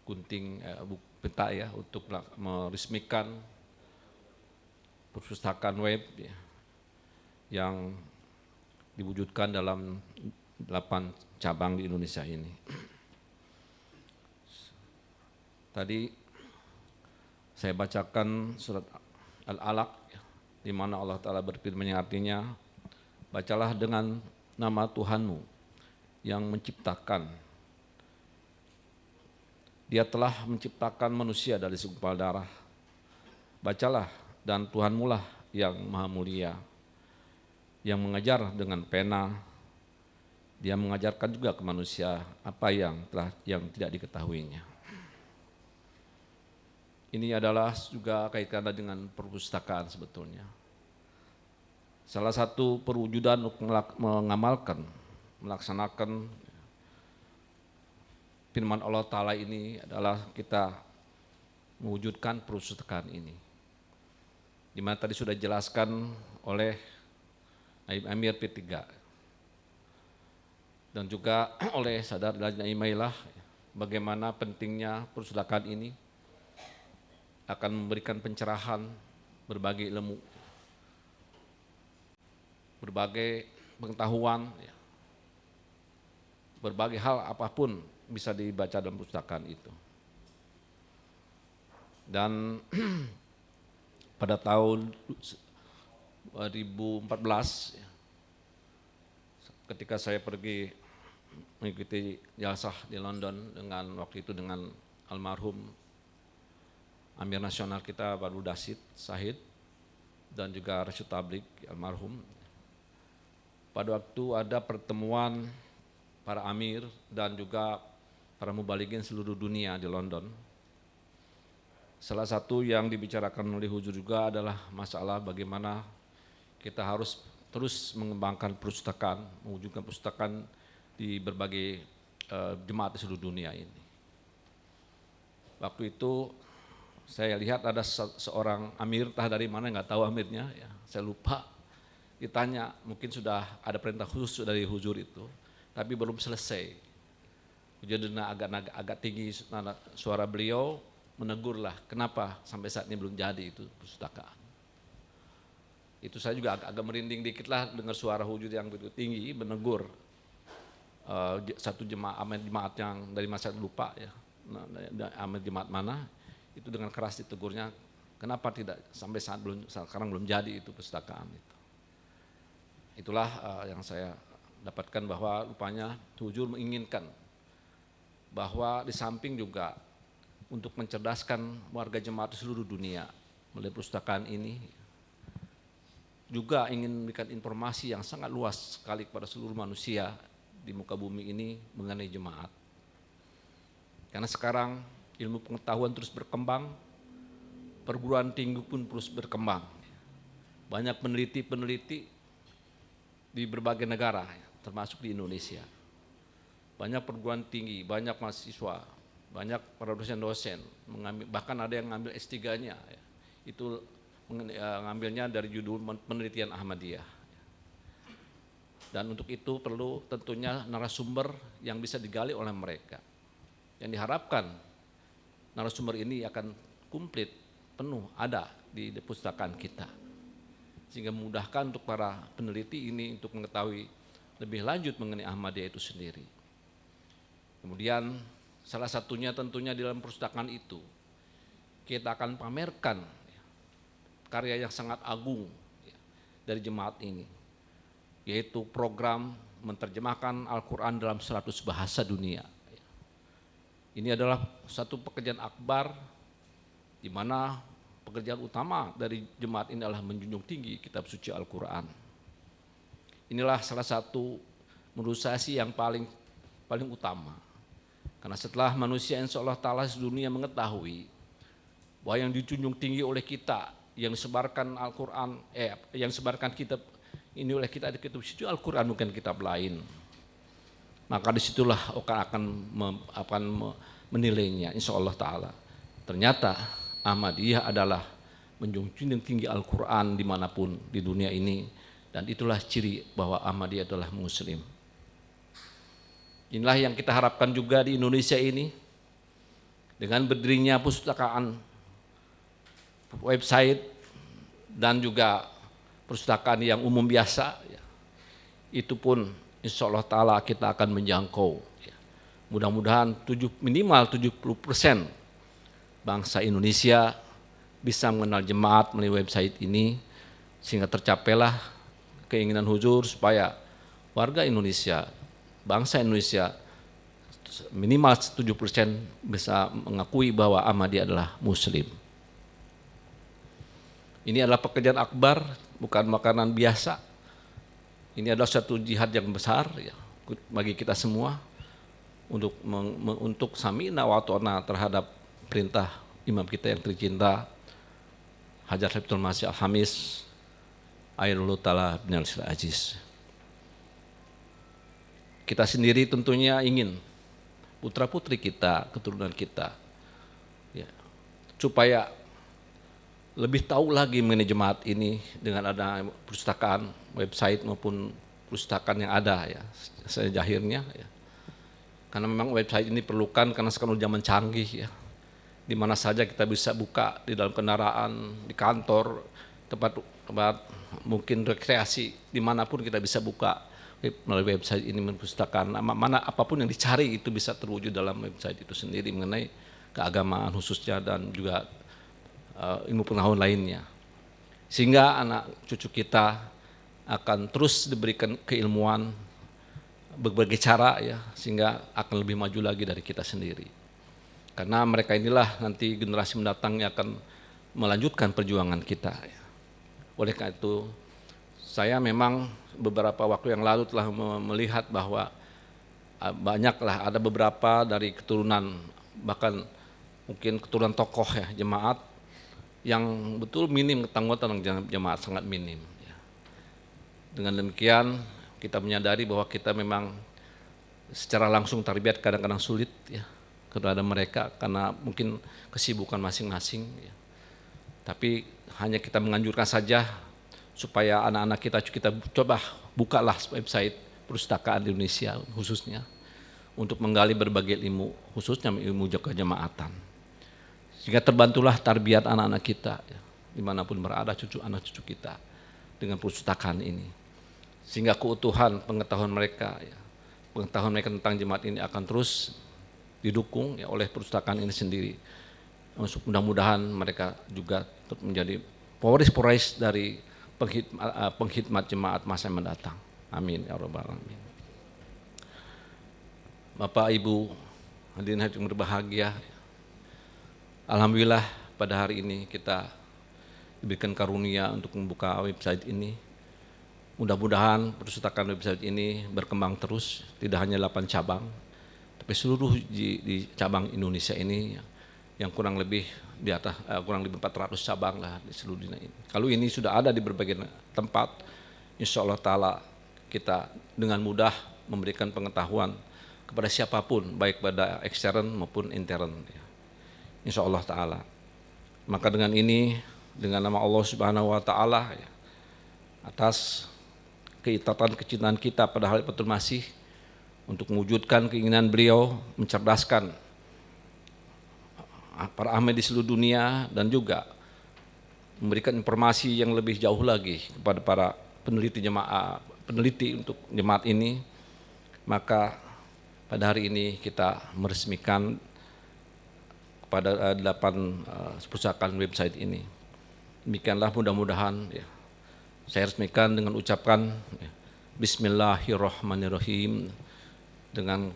gunting peta ya untuk meresmikan perpustakaan web ya, yang diwujudkan dalam 8 cabang di Indonesia ini. Tadi saya bacakan surat Al-Alaq ya, di mana Allah Ta'ala berfirman yang artinya, bacalah dengan nama Tuhanmu yang menciptakan. Dia telah menciptakan manusia dari segumpal darah. Bacalah, dan Tuhanmu lah yang maha mulia, yang mengajar dengan pena. Dia mengajarkan juga ke manusia apa yang tidak diketahuinya. Ini adalah juga kaitannya dengan perpustakaan sebetulnya. Salah satu perwujudan untuk melaksanakan firman Allah Ta'ala ini adalah kita mewujudkan perpustakaan ini. Di mana tadi sudah dijelaskan oleh Naib Amir P3 dan juga oleh Sadar Lajnah Imailah bagaimana pentingnya perpustakaan ini akan memberikan pencerahan berbagai ilmu, berbagai pengetahuan, berbagai hal apapun bisa dibaca dalam perpustakaan itu. Dan pada tahun 2014 ketika saya pergi mengikuti jalsah di London dengan waktu itu dengan almarhum Amir Nasional kita Badrul Dasid Sahid dan juga Rasyid Tablik almarhum. Pada waktu ada pertemuan para amir dan juga para mubalighin seluruh dunia di London. Salah satu yang dibicarakan oleh Huzur juga adalah masalah bagaimana kita harus terus mengembangkan perpustakaan, mewujudkan perpustakaan di berbagai jemaat di seluruh dunia ini. Waktu itu saya lihat ada seorang amir, entah dari mana nggak tahu amirnya, ya, saya lupa. Ditanya, mungkin sudah ada perintah khusus dari Huzur itu, tapi belum selesai. Jadi agak tinggi suara beliau menegurlah, kenapa sampai saat ini belum jadi itu perpustakaan. Itu saya juga agak merinding dikit lah dengar suara Huzur yang begitu tinggi menegur satu jemaat yang dari masa lupa ya, jemaat mana. Itu dengan keras ditegurnya, kenapa tidak sampai sekarang belum jadi itu perpustakaan itu. Itulah yang saya dapatkan bahwa rupanya Huzur menginginkan bahwa di samping juga untuk mencerdaskan warga jemaat di seluruh dunia melalui perpustakaan ini, juga ingin memberikan informasi yang sangat luas sekali kepada seluruh manusia di muka bumi ini mengenai jemaat. Karena sekarang ilmu pengetahuan terus berkembang, perguruan tinggi pun terus berkembang. Banyak peneliti-peneliti di berbagai negara, termasuk di Indonesia. Banyak perguruan tinggi, banyak mahasiswa, banyak para dosen-dosen, bahkan ada yang ngambil S3-nya, itu ngambilnya dari judul penelitian Ahmadiyah. Dan untuk itu perlu tentunya narasumber yang bisa digali oleh mereka. Yang diharapkan narasumber ini akan komplit, penuh, ada di perpustakaan kita. Sehingga memudahkan untuk para peneliti ini untuk mengetahui lebih lanjut mengenai Ahmadiyah itu sendiri. Kemudian salah satunya tentunya di dalam perpustakaan itu, kita akan pamerkan karya yang sangat agung dari jemaat ini, yaitu program menerjemahkan Al-Quran dalam 100 bahasa dunia. Ini adalah satu pekerjaan akbar di mana pekerjaan utama dari jemaat ini adalah menjunjung tinggi kitab suci Al-Quran. Inilah salah satu menurut saya sih yang paling utama. Karena setelah manusia insya Allah Ta'ala sedunia mengetahui bahwa yang dijunjung tinggi oleh kita, yang disebarkan Al-Quran, yang disebarkan kitab ini oleh kita ada kitab suci Al-Quran, bukan kitab lain. Maka disitulah akan menilainya, insya Allah Ta'ala. Ternyata Ahmadiyah adalah menjunjung tinggi Al-Quran dimanapun di dunia ini, dan itulah ciri bahwa Ahmadiyah adalah Muslim. Inilah yang kita harapkan juga di Indonesia ini, dengan berdirinya perpustakaan, website, dan juga perpustakaan yang umum biasa, ya, itu pun insya Allah Ta'ala kita akan menjangkau. Ya. Mudah-mudahan minimal 70% bangsa Indonesia bisa mengenal jemaat melalui website ini, sehingga tercapailah keinginan Huzur supaya warga Indonesia, bangsa Indonesia minimal 70% bisa mengakui bahwa Ahmadiyah adalah Muslim. Ini adalah pekerjaan akbar, bukan makanan biasa. Ini adalah satu jihad yang besar ya, bagi kita semua untuk samina wa ta'na terhadap perintah imam kita yang tercinta Hajar Habibul Masih Al-Khamis Ayrullah Ta'ala bin Al-Aziz. Kita sendiri tentunya ingin putra-putri kita, keturunan kita, ya, supaya lebih tahu lagi mengenai jemaat ini dengan ada perpustakaan, website maupun perpustakaan yang ada ya, sejahirnya ya. Karena memang website ini perlukan karena sekarang zaman canggih ya. Di mana saja kita bisa buka, di dalam kendaraan, di kantor, tempat mungkin rekreasi, dimanapun kita bisa buka melalui website ini, perpustakaan. Mana apapun yang dicari itu bisa terwujud dalam website itu sendiri mengenai keagamaan khususnya dan juga ilmu pengetahuan lainnya. Sehingga anak cucu kita akan terus diberikan keilmuan berbagai cara ya, sehingga akan lebih maju lagi dari kita sendiri. Karena mereka inilah nanti generasi mendatang yang akan melanjutkan perjuangan kita. Oleh karena itu, saya memang beberapa waktu yang lalu telah melihat bahwa banyaklah ada beberapa dari keturunan, bahkan mungkin keturunan tokoh ya, jemaat yang betul minim ketangguhan tentang jemaat, sangat minim. Dengan demikian kita menyadari bahwa kita memang secara langsung tarbiyat kadang-kadang sulit ya kepada mereka karena mungkin kesibukan masing-masing ya. Tapi hanya kita menganjurkan saja supaya anak-anak kita coba bukalah website perpustakaan di Indonesia khususnya untuk menggali berbagai ilmu, khususnya ilmu kejemaatan, sehingga terbantulah tarbiyat anak-anak kita ya, dimanapun berada anak cucu kita dengan perpustakaan ini, sehingga keutuhan pengetahuan mereka ya, pengetahuan mereka tentang jemaat ini akan terus didukung ya oleh perpustakaan ini sendiri. Mudah-mudahan mereka juga menjadi pewaris dari penghidmat jemaat masa yang mendatang. Amin ya rabbal alamin. Bapak Ibu hadirin yang berbahagia, alhamdulillah pada hari ini kita diberikan karunia untuk membuka website ini. Mudah-mudahan perpustakaan website ini berkembang terus, tidak hanya 8 cabang, tapi seluruh di cabang Indonesia ini yang kurang lebih di atas kurang lebih 400 cabang lah di seluruh dunia ini. Kalau ini sudah ada di berbagai tempat, insya Allah Ta'ala kita dengan mudah memberikan pengetahuan kepada siapapun, baik pada ekstern maupun intern. Insya Allah Ta'ala. Maka dengan ini, dengan nama Allah Subhanahu Wa Ta'ala, ya, atas keikatan kecintaan kita pada Khalifatul Masih, untuk mewujudkan keinginan beliau mencerdaskan para Ahmadi di seluruh dunia dan juga memberikan informasi yang lebih jauh lagi kepada para peneliti untuk jemaat ini. Maka pada hari ini kita meresmikan kepada 8 perpustakaan website ini. Demikianlah mudah-mudahan ya, saya resmikan dengan ucapan ya, Bismillahirrahmanirrahim. Dengan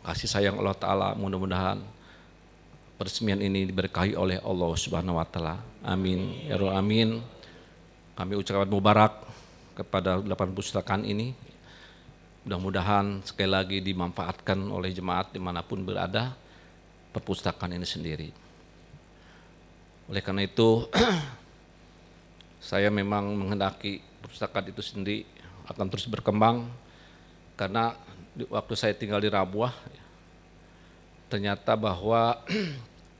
kasih sayang Allah Ta'ala, mudah-mudahan peresmian ini diberkahi oleh Allah Subhanahu Wa Ta'ala. Amin ya rabbal alamin. Kami ucapkan mubarak kepada 8 perpustakaan ini. Mudah-mudahan sekali lagi dimanfaatkan oleh jemaat dimanapun berada perpustakaan ini sendiri. Oleh karena itu saya memang menghendaki perpustakaan itu sendiri akan terus berkembang karena waktu saya tinggal di Rabuah ternyata bahwa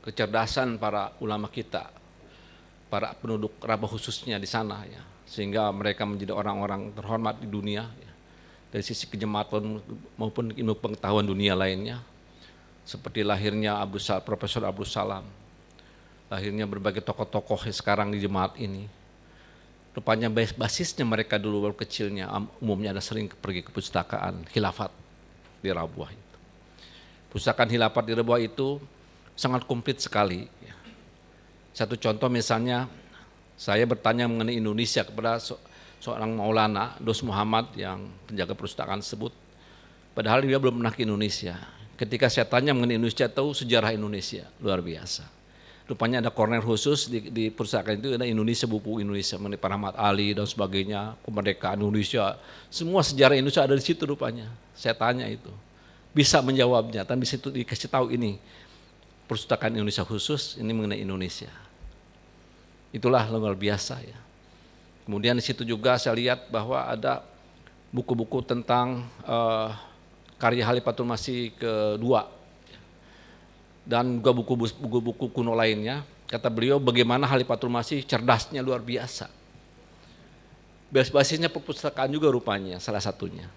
kecerdasan para ulama kita, para penduduk Rabuah khususnya di sana ya, sehingga mereka menjadi orang-orang terhormat di dunia ya, dari sisi kejemaatan maupun ilmu pengetahuan dunia lainnya, seperti lahirnya Profesor Abdul Salam, lahirnya berbagai tokoh-tokoh yang sekarang di jemaat ini. Rupanya basisnya mereka dulu waktu kecilnya umumnya ada sering pergi ke pustakaan khilafat di Rabuah itu. Pustakaan khilafat di Rabuah itu sangat komplit sekali. Satu contoh misalnya, saya bertanya mengenai Indonesia kepada seorang Maulana, Dos Muhammad yang penjaga perpustakaan tersebut. Padahal dia belum pernah ke Indonesia. Ketika saya tanya mengenai Indonesia, tahu sejarah Indonesia, luar biasa. Rupanya ada corner khusus di perpustakaan itu, ada Indonesia, buku Indonesia mengenai Pak Ahmad Ali dan sebagainya, kemerdekaan Indonesia. Semua sejarah Indonesia ada di situ rupanya. Saya tanya itu. Bisa menjawabnya, dan di situ dikasih tahu ini. Perpustakaan Indonesia khusus ini mengenai Indonesia. Itulah luar biasa ya. Kemudian di situ juga saya lihat bahwa ada buku-buku tentang karya Khalifatul Masih kedua dan juga buku-buku kuno lainnya. Kata beliau bagaimana Khalifatul Masih cerdasnya luar biasa. Basisnya perpustakaan juga rupanya salah satunya.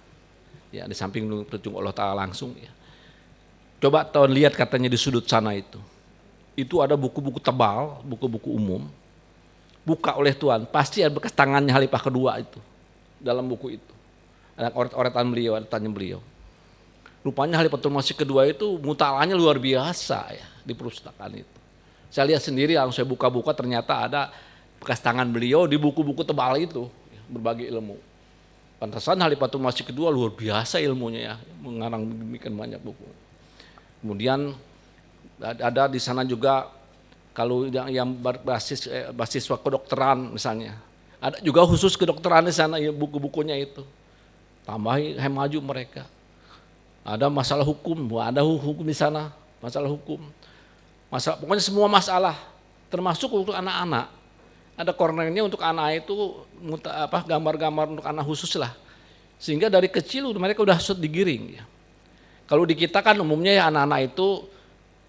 Ya di samping petunjuk Allah Ta'ala langsung ya. Coba tahun lihat katanya di sudut sana itu ada buku-buku tebal, buku-buku umum, buka oleh Tuhan, pasti ada bekas tangannya Khalifah kedua itu, dalam buku itu. Ada oret-oretan beliau, ada tanya beliau. Rupanya Khalifatul Masih kedua itu mutalanya luar biasa ya, di perpustakaan itu. Saya lihat sendiri, langsung saya buka-buka ternyata ada bekas tangan beliau di buku-buku tebal itu, berbagai ilmu. Pantasan Khalifatul Masih kedua luar biasa ilmunya ya, mengarang demikian banyak buku. Kemudian ada di sana juga kalau yang berbasis siswa kedokteran misalnya, ada juga khusus kedokteran di sana ya, buku-bukunya itu. Tambah maju mereka. Ada masalah hukum, ada hukum di sana, masalah hukum. Pokoknya semua masalah, termasuk untuk anak-anak. Ada cornernya untuk anak itu gambar-gambar untuk anak khusus lah. Sehingga dari kecil mereka udah digiring ya. Kalau di kita kan umumnya ya anak-anak itu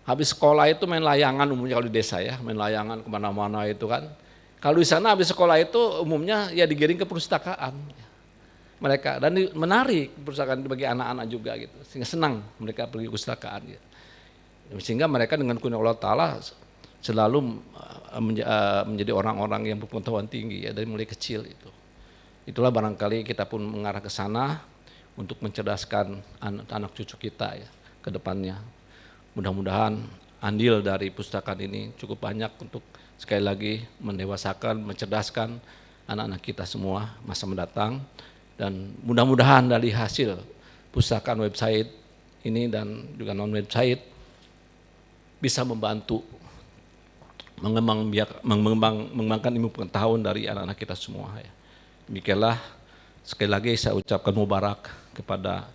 habis sekolah itu main layangan umumnya kalau di desa ya, main layangan kemana-mana itu kan. Kalau di sana habis sekolah itu umumnya ya digiring ke perpustakaan. Mereka dan menarik perpustakaan bagi anak-anak juga gitu, sehingga senang mereka pergi ke perpustakaan gitu. Sehingga mereka dengan kurnia Allah Ta'ala selalu menjadi orang-orang yang berpengetahuan tinggi ya dari mulai kecil itu. Itulah barangkali kita pun mengarah ke sana untuk mencerdaskan anak cucu kita ya ke depannya. Mudah-mudahan andil dari pustakaan ini cukup banyak untuk sekali lagi mendewasakan, mencerdaskan anak-anak kita semua masa mendatang. Dan mudah-mudahan dari hasil pustakaan website ini dan juga non-website bisa membantu mengembangkan ilmu pengetahuan dari anak-anak kita semua ya. Demikianlah sekali lagi saya ucapkan mubarak kepada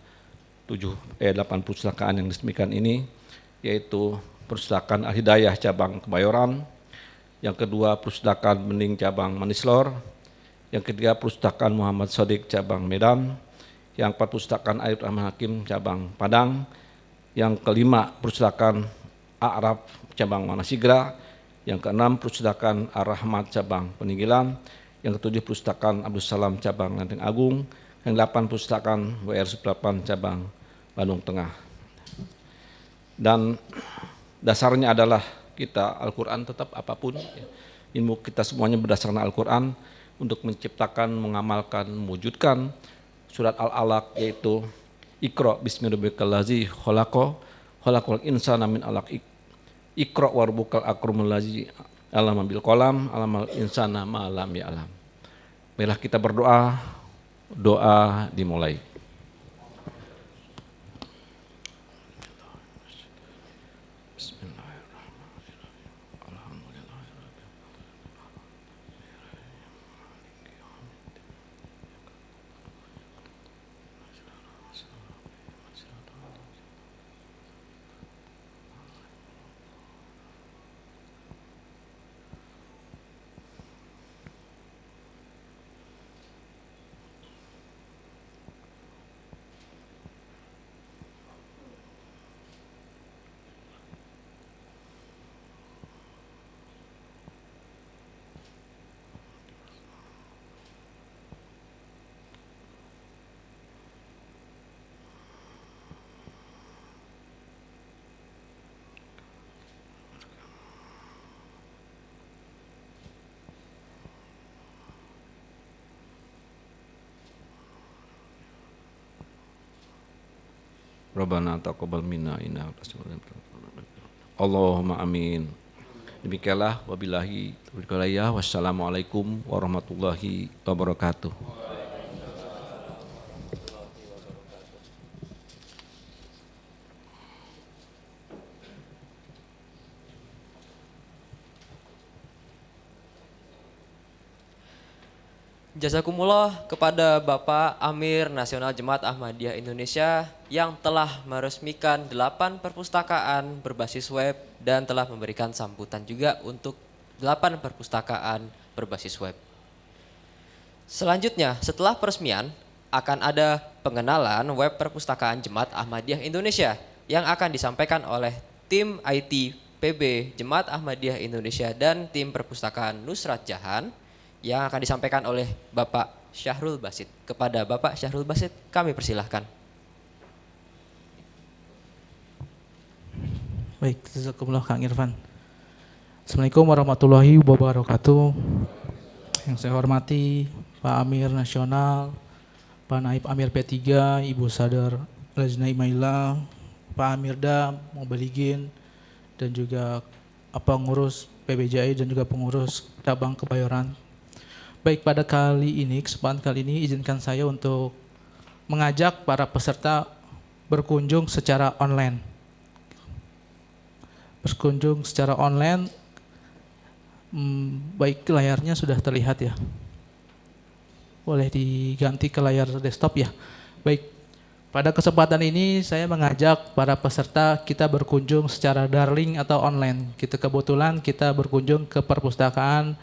8 perpustakaan yang diresmikan ini, yaitu Perpustakaan Al-Hidayah cabang Kebayoran, yang kedua Perpustakaan Bening cabang Manislor, yang ketiga Perpustakaan Muhammad Shadiq cabang Medan, yang keempat Perpustakaan Aib Rahman Hakim cabang Padang, yang kelima Perpustakaan A'raf cabang Manasigra, yang keenam Perpustakaan Ar-Rahmat cabang Peninggilan, yang ketujuh Perpustakaan Abdul Salam cabang Lenteng Agung, yang 8 Perpustakaan WR 8 cabang Bandung Tengah. Dan dasarnya adalah kita Al-Quran tetap apapun, ilmu kita semuanya berdasarkan Al-Quran untuk menciptakan, mengamalkan, mewujudkan surat Al-Alaq yaitu Iqra bismi rabbikal ladzi khalaqal insana min alaq Iqra warbukal akramul ladzi alama bil qalam alamal insana ma lam ya'lam. Marilah kita berdoa, doa dimulai. Rabbana taqabbal minna innaka Allahumma amin. Demikianlah wabillahi taufiq wal hidayah. Wassalamualaikum warahmatullahi wabarakatuh. Jazakumullah kepada Bapak Amir Nasional Jemaat Ahmadiyah Indonesia yang telah meresmikan 8 perpustakaan berbasis web dan telah memberikan sambutan juga untuk 8 perpustakaan berbasis web. Selanjutnya, setelah peresmian akan ada pengenalan web perpustakaan Jemaat Ahmadiyah Indonesia yang akan disampaikan oleh tim IT PB Jemaat Ahmadiyah Indonesia dan tim perpustakaan Nusrat Jahan yang akan disampaikan oleh Bapak Syahrul Basit. Kepada Bapak Syahrul Basit, kami persilahkan. Baik, jazakumullah Kang Irfan. Assalamualaikum warahmatullahi wabarakatuh. Yang saya hormati Pak Amir Nasional, Pak Naib Amir P3, Ibu Sadar Lajna Imaillah, Pak Amirda Mobaligin, dan juga pengurus PBJI dan juga pengurus cabang Kebayoran. Baik, pada kesempatan kali ini izinkan saya untuk mengajak para peserta berkunjung secara online. Berkunjung secara online, baik layarnya sudah terlihat ya. Boleh diganti ke layar desktop ya. Baik, pada kesempatan ini saya mengajak para peserta kita berkunjung secara daring atau online. Kebetulan kita berkunjung ke perpustakaan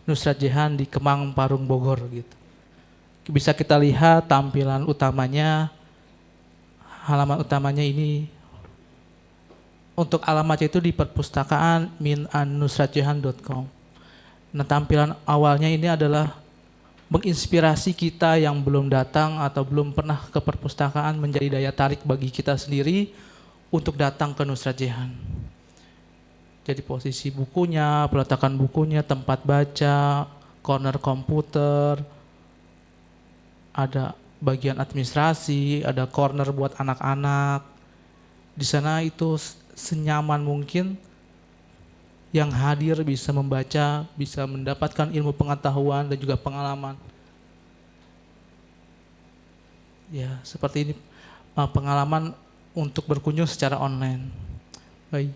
Nusrat Jahan di Kemang, Parung, Bogor gitu. Bisa kita lihat tampilan utamanya, halaman utamanya ini. Untuk alamatnya itu di perpustakaan min-an-nusratjahan.com. Nah, tampilan awalnya ini adalah menginspirasi kita yang belum datang atau belum pernah ke perpustakaan menjadi daya tarik bagi kita sendiri untuk datang ke Nusrat Jahan. Jadi posisi bukunya, peletakan bukunya, tempat baca, corner komputer, ada bagian administrasi, ada corner buat anak-anak. Di sana itu senyaman mungkin yang hadir bisa membaca, bisa mendapatkan ilmu pengetahuan dan juga pengalaman. Ya, seperti ini pengalaman untuk berkunjung secara online. Baik.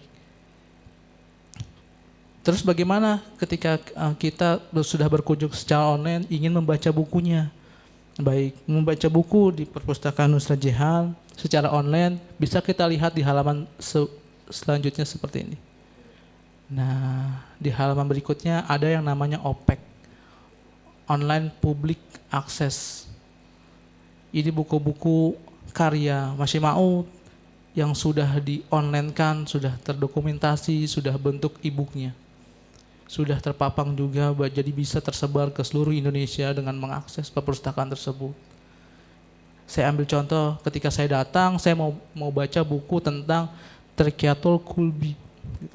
Terus bagaimana ketika kita sudah berkunjung secara online ingin membaca bukunya? Baik, membaca buku di perpustakaan Nusrat Jahan secara online bisa kita lihat di halaman selanjutnya seperti ini. Nah, di halaman berikutnya ada yang namanya OPEC, Online Public Access. Ini buku-buku karya Masih Maud yang sudah di-online-kan, sudah terdokumentasi, sudah bentuk e-booknya. Sudah terpapang juga, jadi bisa tersebar ke seluruh Indonesia dengan mengakses perpustakaan tersebut. Saya ambil contoh ketika saya datang, saya mau baca buku tentang Terkiatul Kulbi,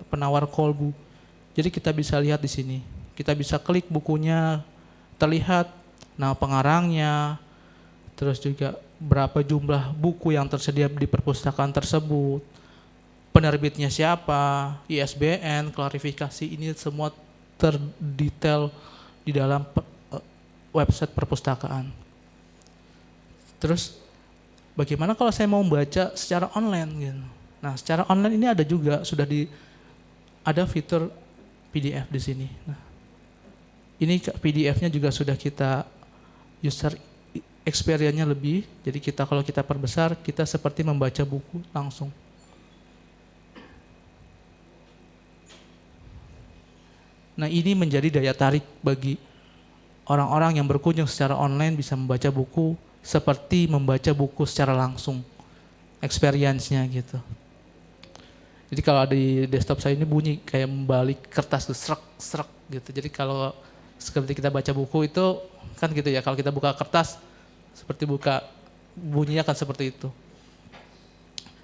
penawar kolbu. Jadi kita bisa lihat di sini, kita bisa klik bukunya, terlihat nama pengarangnya, terus juga berapa jumlah buku yang tersedia di perpustakaan tersebut, penerbitnya siapa, ISBN, klarifikasi, ini semua terdetail di dalam website perpustakaan. Terus bagaimana kalau saya mau membaca secara online gitu. Nah, secara online ini ada juga ada fitur PDF di sini. Nah, ini PDF-nya juga sudah kita user experience-nya lebih. Jadi kalau kita perbesar, kita seperti membaca buku langsung. Nah, ini menjadi daya tarik bagi orang-orang yang berkunjung secara online bisa membaca buku seperti membaca buku secara langsung. Experience-nya gitu. Jadi kalau di desktop saya ini bunyi kayak membalik kertas tuh serak gitu. Jadi kalau seperti kita baca buku itu kan gitu ya, kalau kita buka kertas seperti bunyinya kan seperti itu.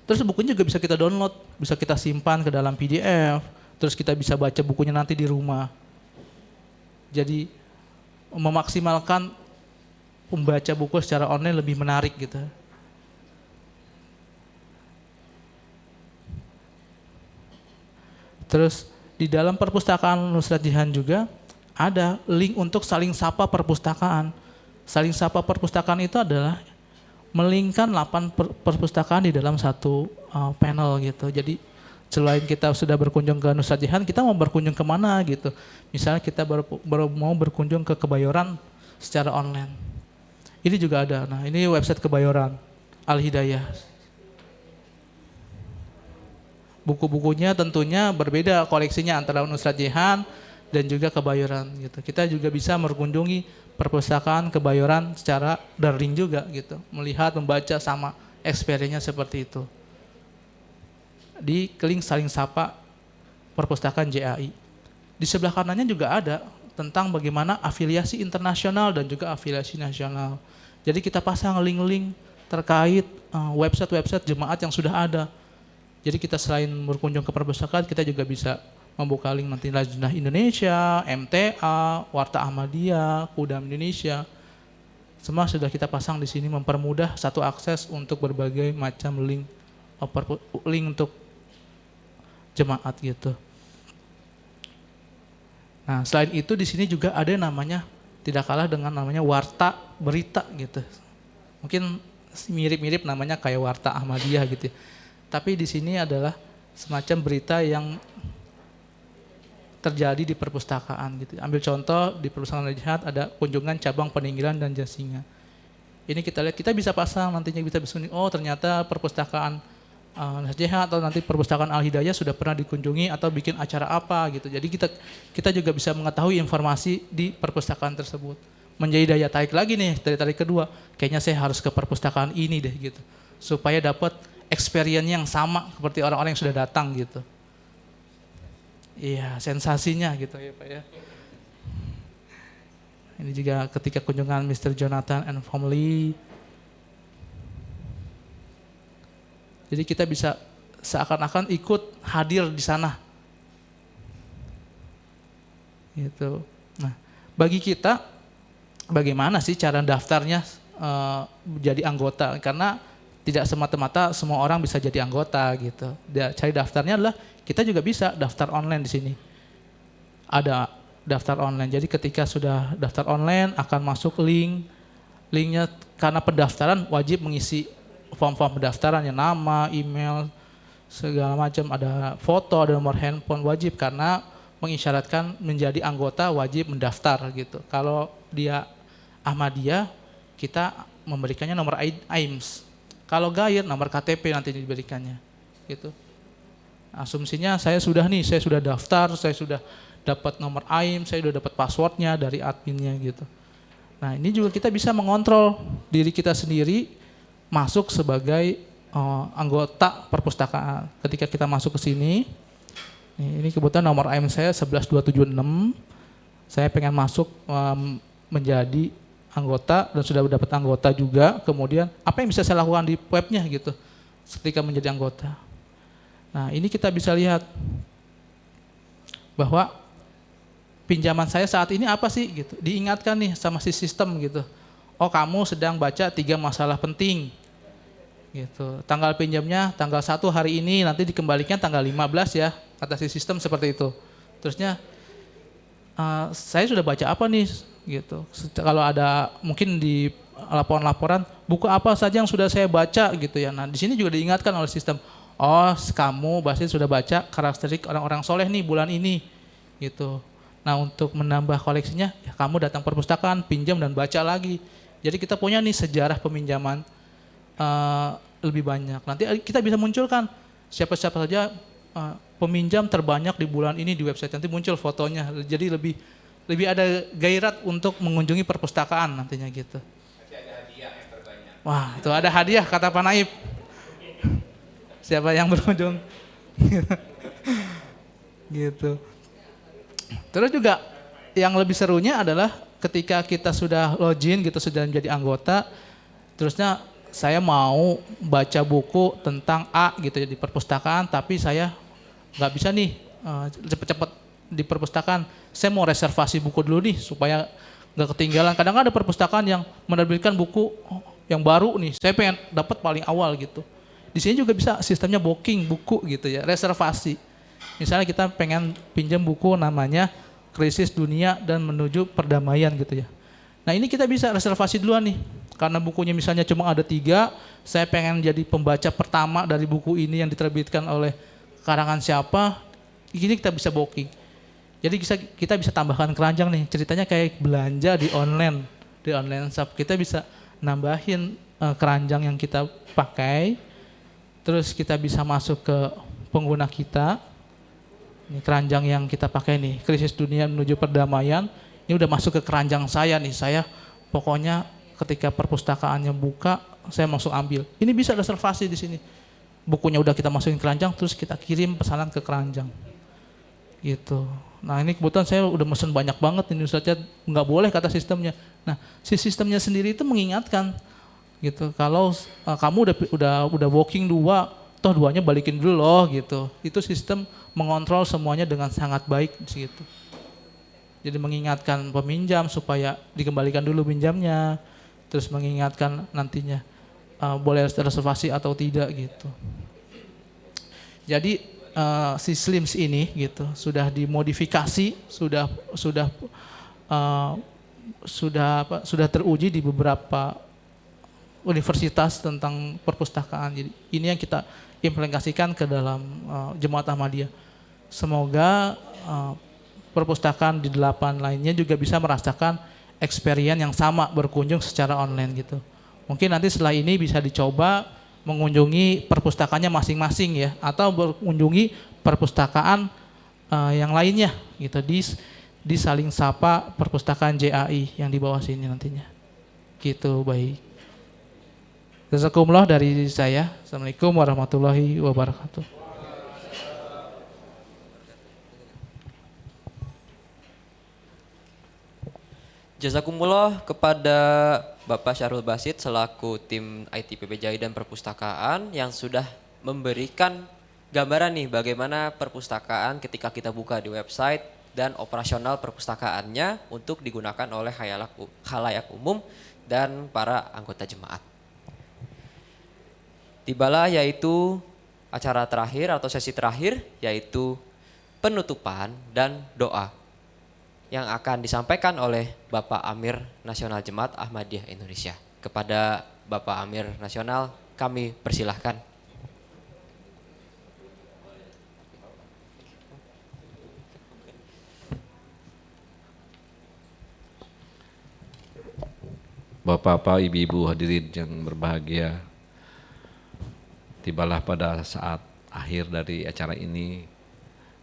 Terus bukunya juga bisa kita download, bisa kita simpan ke dalam PDF, terus kita bisa baca bukunya nanti di rumah. Jadi memaksimalkan membaca buku secara online lebih menarik gitu. Terus di dalam perpustakaan Nusrat Jihan juga ada link untuk saling sapa perpustakaan. Saling sapa perpustakaan itu adalah melingkan 8 perpustakaan di dalam satu panel gitu. Jadi selain kita sudah berkunjung ke Nusrat Jihan, kita mau berkunjung kemana gitu. Misalnya kita baru mau berkunjung ke Kebayoran secara online. Ini juga ada. Nah, ini website Kebayoran, Al-Hidayah. Buku-bukunya tentunya berbeda koleksinya antara Nusrat Jihan dan juga Kebayoran gitu. Kita juga bisa berkunjungi perpustakaan Kebayoran secara daring juga gitu. Melihat, membaca sama experience-nya seperti itu. Di link saling sapa perpustakaan JAI. Di sebelah kanannya juga ada tentang bagaimana afiliasi internasional dan juga afiliasi nasional. Jadi kita pasang link-link terkait website-website jemaat yang sudah ada. Jadi kita selain berkunjung ke perpustakaan, kita juga bisa membuka link nanti Lajnah Indonesia, MTA, Warta Ahmadiyah, Kudam Indonesia. Semua sudah kita pasang di sini mempermudah satu akses untuk berbagai macam link untuk jemaat gitu. Nah, selain itu di sini juga ada namanya tidak kalah dengan namanya warta berita gitu. Mungkin mirip-mirip namanya kayak Warta Ahmadiyah gitu. Tapi di sini adalah semacam berita yang terjadi di perpustakaan gitu. Ambil contoh di perpustakaan Al-Jihad ada kunjungan cabang Peninggalan dan Jasinga. Ini kita lihat, kita bisa pasang nantinya bisa oh ternyata perpustakaan Al-Jihad atau nanti perpustakaan Al-Hidayah sudah pernah dikunjungi atau bikin acara apa gitu. Jadi kita juga bisa mengetahui informasi di perpustakaan tersebut. Menjadi daya tarik lagi nih, daya tarik kedua, kayaknya saya harus ke perpustakaan ini deh gitu. Supaya dapat experience yang sama seperti orang-orang yang sudah datang gitu. Iya, sensasinya gitu ya Pak ya. Ini juga ketika kunjungan Mr. Jonathan and family. Jadi kita bisa seakan-akan ikut hadir di sana. Gitu. Nah, bagi kita bagaimana sih cara daftarnya menjadi anggota? Karena tidak semata-mata semua orang bisa jadi anggota gitu. Cari daftarnya adalah kita juga bisa daftar online di sini. Ada daftar online. Jadi ketika sudah daftar online akan masuk linknya karena pendaftaran wajib mengisi form-form pendaftarannya, nama, email, segala macam, ada foto, ada nomor handphone wajib karena mengisyaratkan menjadi anggota wajib mendaftar gitu. Kalau dia Ahmadiyah kita memberikannya nomor AIMS. Kalau Gair nomor KTP nanti diberikannya gitu. Asumsinya saya sudah daftar, saya sudah dapat nomor AIMS, saya sudah dapat passwordnya dari adminnya gitu. Nah ini juga kita bisa mengontrol diri kita sendiri masuk sebagai anggota perpustakaan. Ketika kita masuk ke sini, ini kebetulan nomor AIMS saya 11276, saya pengen masuk menjadi anggota dan sudah dapat anggota juga, kemudian apa yang bisa saya lakukan di webnya gitu ketika menjadi anggota. Nah ini kita bisa lihat bahwa pinjaman saya saat ini apa sih gitu, diingatkan nih sama si sistem gitu. Oh kamu sedang baca 3 masalah penting gitu, tanggal pinjamnya tanggal 1 hari ini, nanti dikembalikan tanggal 15 ya, kata si sistem seperti itu. Terusnya saya sudah baca apa nih gitu. Kalau ada mungkin di laporan-laporan buku apa saja yang sudah saya baca gitu ya. Nah di sini juga diingatkan oleh sistem. Oh kamu pasti sudah baca karakteristik orang-orang soleh nih bulan ini gitu. Nah untuk menambah koleksinya ya kamu datang perpustakaan, pinjam dan baca lagi. Jadi kita punya nih sejarah peminjaman lebih banyak. Nanti kita bisa munculkan siapa-siapa saja peminjam terbanyak di bulan ini di website, nanti muncul fotonya. Jadi lebih ada gairah untuk mengunjungi perpustakaan nantinya gitu. Nanti ada hadiah yang terbanyak. Wah, itu ada hadiah kata Pak Naib. Siapa yang berkunjung? Gitu. Terus juga yang lebih serunya adalah ketika kita sudah login gitu, sudah menjadi anggota, terusnya saya mau baca buku tentang A gitu di perpustakaan, tapi saya nggak bisa nih cepet-cepet di perpustakaan, saya mau reservasi buku dulu nih supaya nggak ketinggalan. Kadang ada perpustakaan yang menerbitkan buku yang baru nih, saya pengen dapat paling awal gitu. Di sini juga bisa sistemnya booking buku gitu ya, reservasi. Misalnya kita pengen pinjam buku namanya Krisis Dunia dan Menuju Perdamaian gitu ya. Nah ini kita bisa reservasi duluan nih, karena bukunya misalnya cuma ada 3, saya pengen jadi pembaca pertama dari buku ini yang diterbitkan oleh karangan siapa, ini kita bisa booking. Jadi kita bisa tambahkan keranjang nih, ceritanya kayak belanja di online shop, kita bisa nambahin keranjang yang kita pakai, terus kita bisa masuk ke pengguna kita. Ini keranjang yang kita pakai nih, Krisis Dunia Menuju Perdamaian. Ini udah masuk ke keranjang saya nih. Saya pokoknya ketika perpustakaannya buka, saya langsung ambil. Ini bisa reservasi di sini. Bukunya udah kita masukin keranjang, terus kita kirim pesanan ke keranjang. Gitu. Nah ini kebetulan saya udah mesen banyak banget ini Ustaz, nggak boleh kata sistemnya. Nah si sistemnya sendiri itu mengingatkan gitu. Kalau kamu udah booking 2, toh 2-nya balikin dulu loh gitu. Itu sistem mengontrol semuanya dengan sangat baik gitu. Jadi mengingatkan peminjam supaya dikembalikan dulu pinjamnya, terus mengingatkan nantinya boleh reservasi atau tidak gitu. Jadi si Slims ini gitu sudah dimodifikasi, sudah teruji di beberapa universitas tentang perpustakaan. Jadi ini yang kita implementasikan ke dalam Jemaat Ahmadiyah. Semoga perpustakaan di 8 lainnya juga bisa merasakan experience yang sama berkunjung secara online gitu. Mungkin nanti setelah ini bisa dicoba mengunjungi perpustakaannya masing-masing ya, atau mengunjungi perpustakaan yang lainnya gitu di Saling Sapa Perpustakaan JAI yang di bawah sini nantinya. Gitu, baik. Jazakumullah dari saya. Assalamualaikum warahmatullahi wabarakatuh. Jazakumullah kepada Bapak Syahrul Basit selaku tim IT PB JAI dan Perpustakaan yang sudah memberikan gambaran nih bagaimana perpustakaan ketika kita buka di website dan operasional perpustakaannya untuk digunakan oleh khalayak umum dan para anggota jemaat. Tibalah yaitu acara terakhir atau sesi terakhir yaitu penutupan dan doa yang akan disampaikan oleh Bapak Amir Nasional Jemaat Ahmadiyah Indonesia. Kepada Bapak Amir Nasional kami persilahkan. Bapak-bapak, ibu-ibu hadirin yang berbahagia, tibalah pada saat akhir dari acara ini.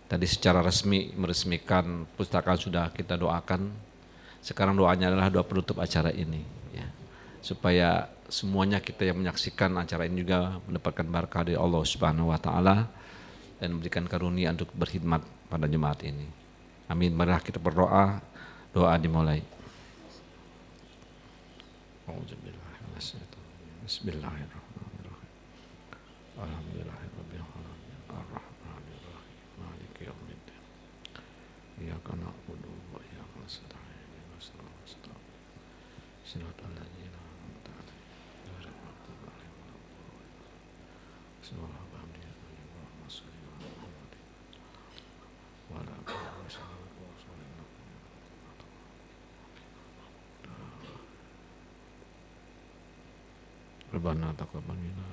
Tadi secara resmi meresmikan perpustakaan sudah kita doakan. Sekarang doanya adalah doa penutup acara ini, ya. Supaya semuanya kita yang menyaksikan acara ini juga mendapatkan berkah dari Allah Subhanahu Wa Taala dan memberikan karunia untuk berkhidmat pada jemaat ini. Amin. Marilah kita berdoa. Doa dimulai. Bismillahirrahmanirrahim. Alhamdulillahirabbil alamin. Arrahmanir rahim. Maliki yaumiddin. Iyyaka na'budu wa iyyaka nasta'in. Ihdinas siratal mustaqim. Shiratal ladzina an'amta 'alaihim ghairil maghdubi 'alaihim Rabbana taqabbal minna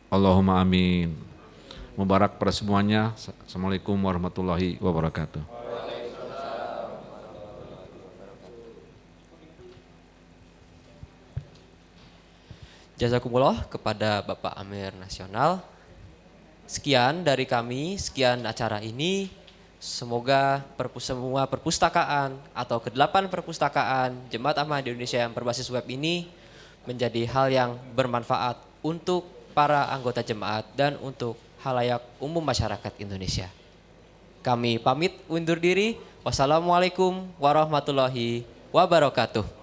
Allahumma amin. Mubarak pada semuanya. Assalamualaikum warahmatullahi wabarakatuh. Jazakumullah kepada Bapak Amir Nasional. Sekian dari kami, sekian acara ini. Semoga semua perpustakaan atau ke-8 perpustakaan Jemaat Ahmadiyah Indonesia yang berbasis web ini menjadi hal yang bermanfaat untuk para anggota jemaat dan untuk khalayak umum masyarakat Indonesia. Kami pamit undur diri. Wassalamualaikum warahmatullahi wabarakatuh.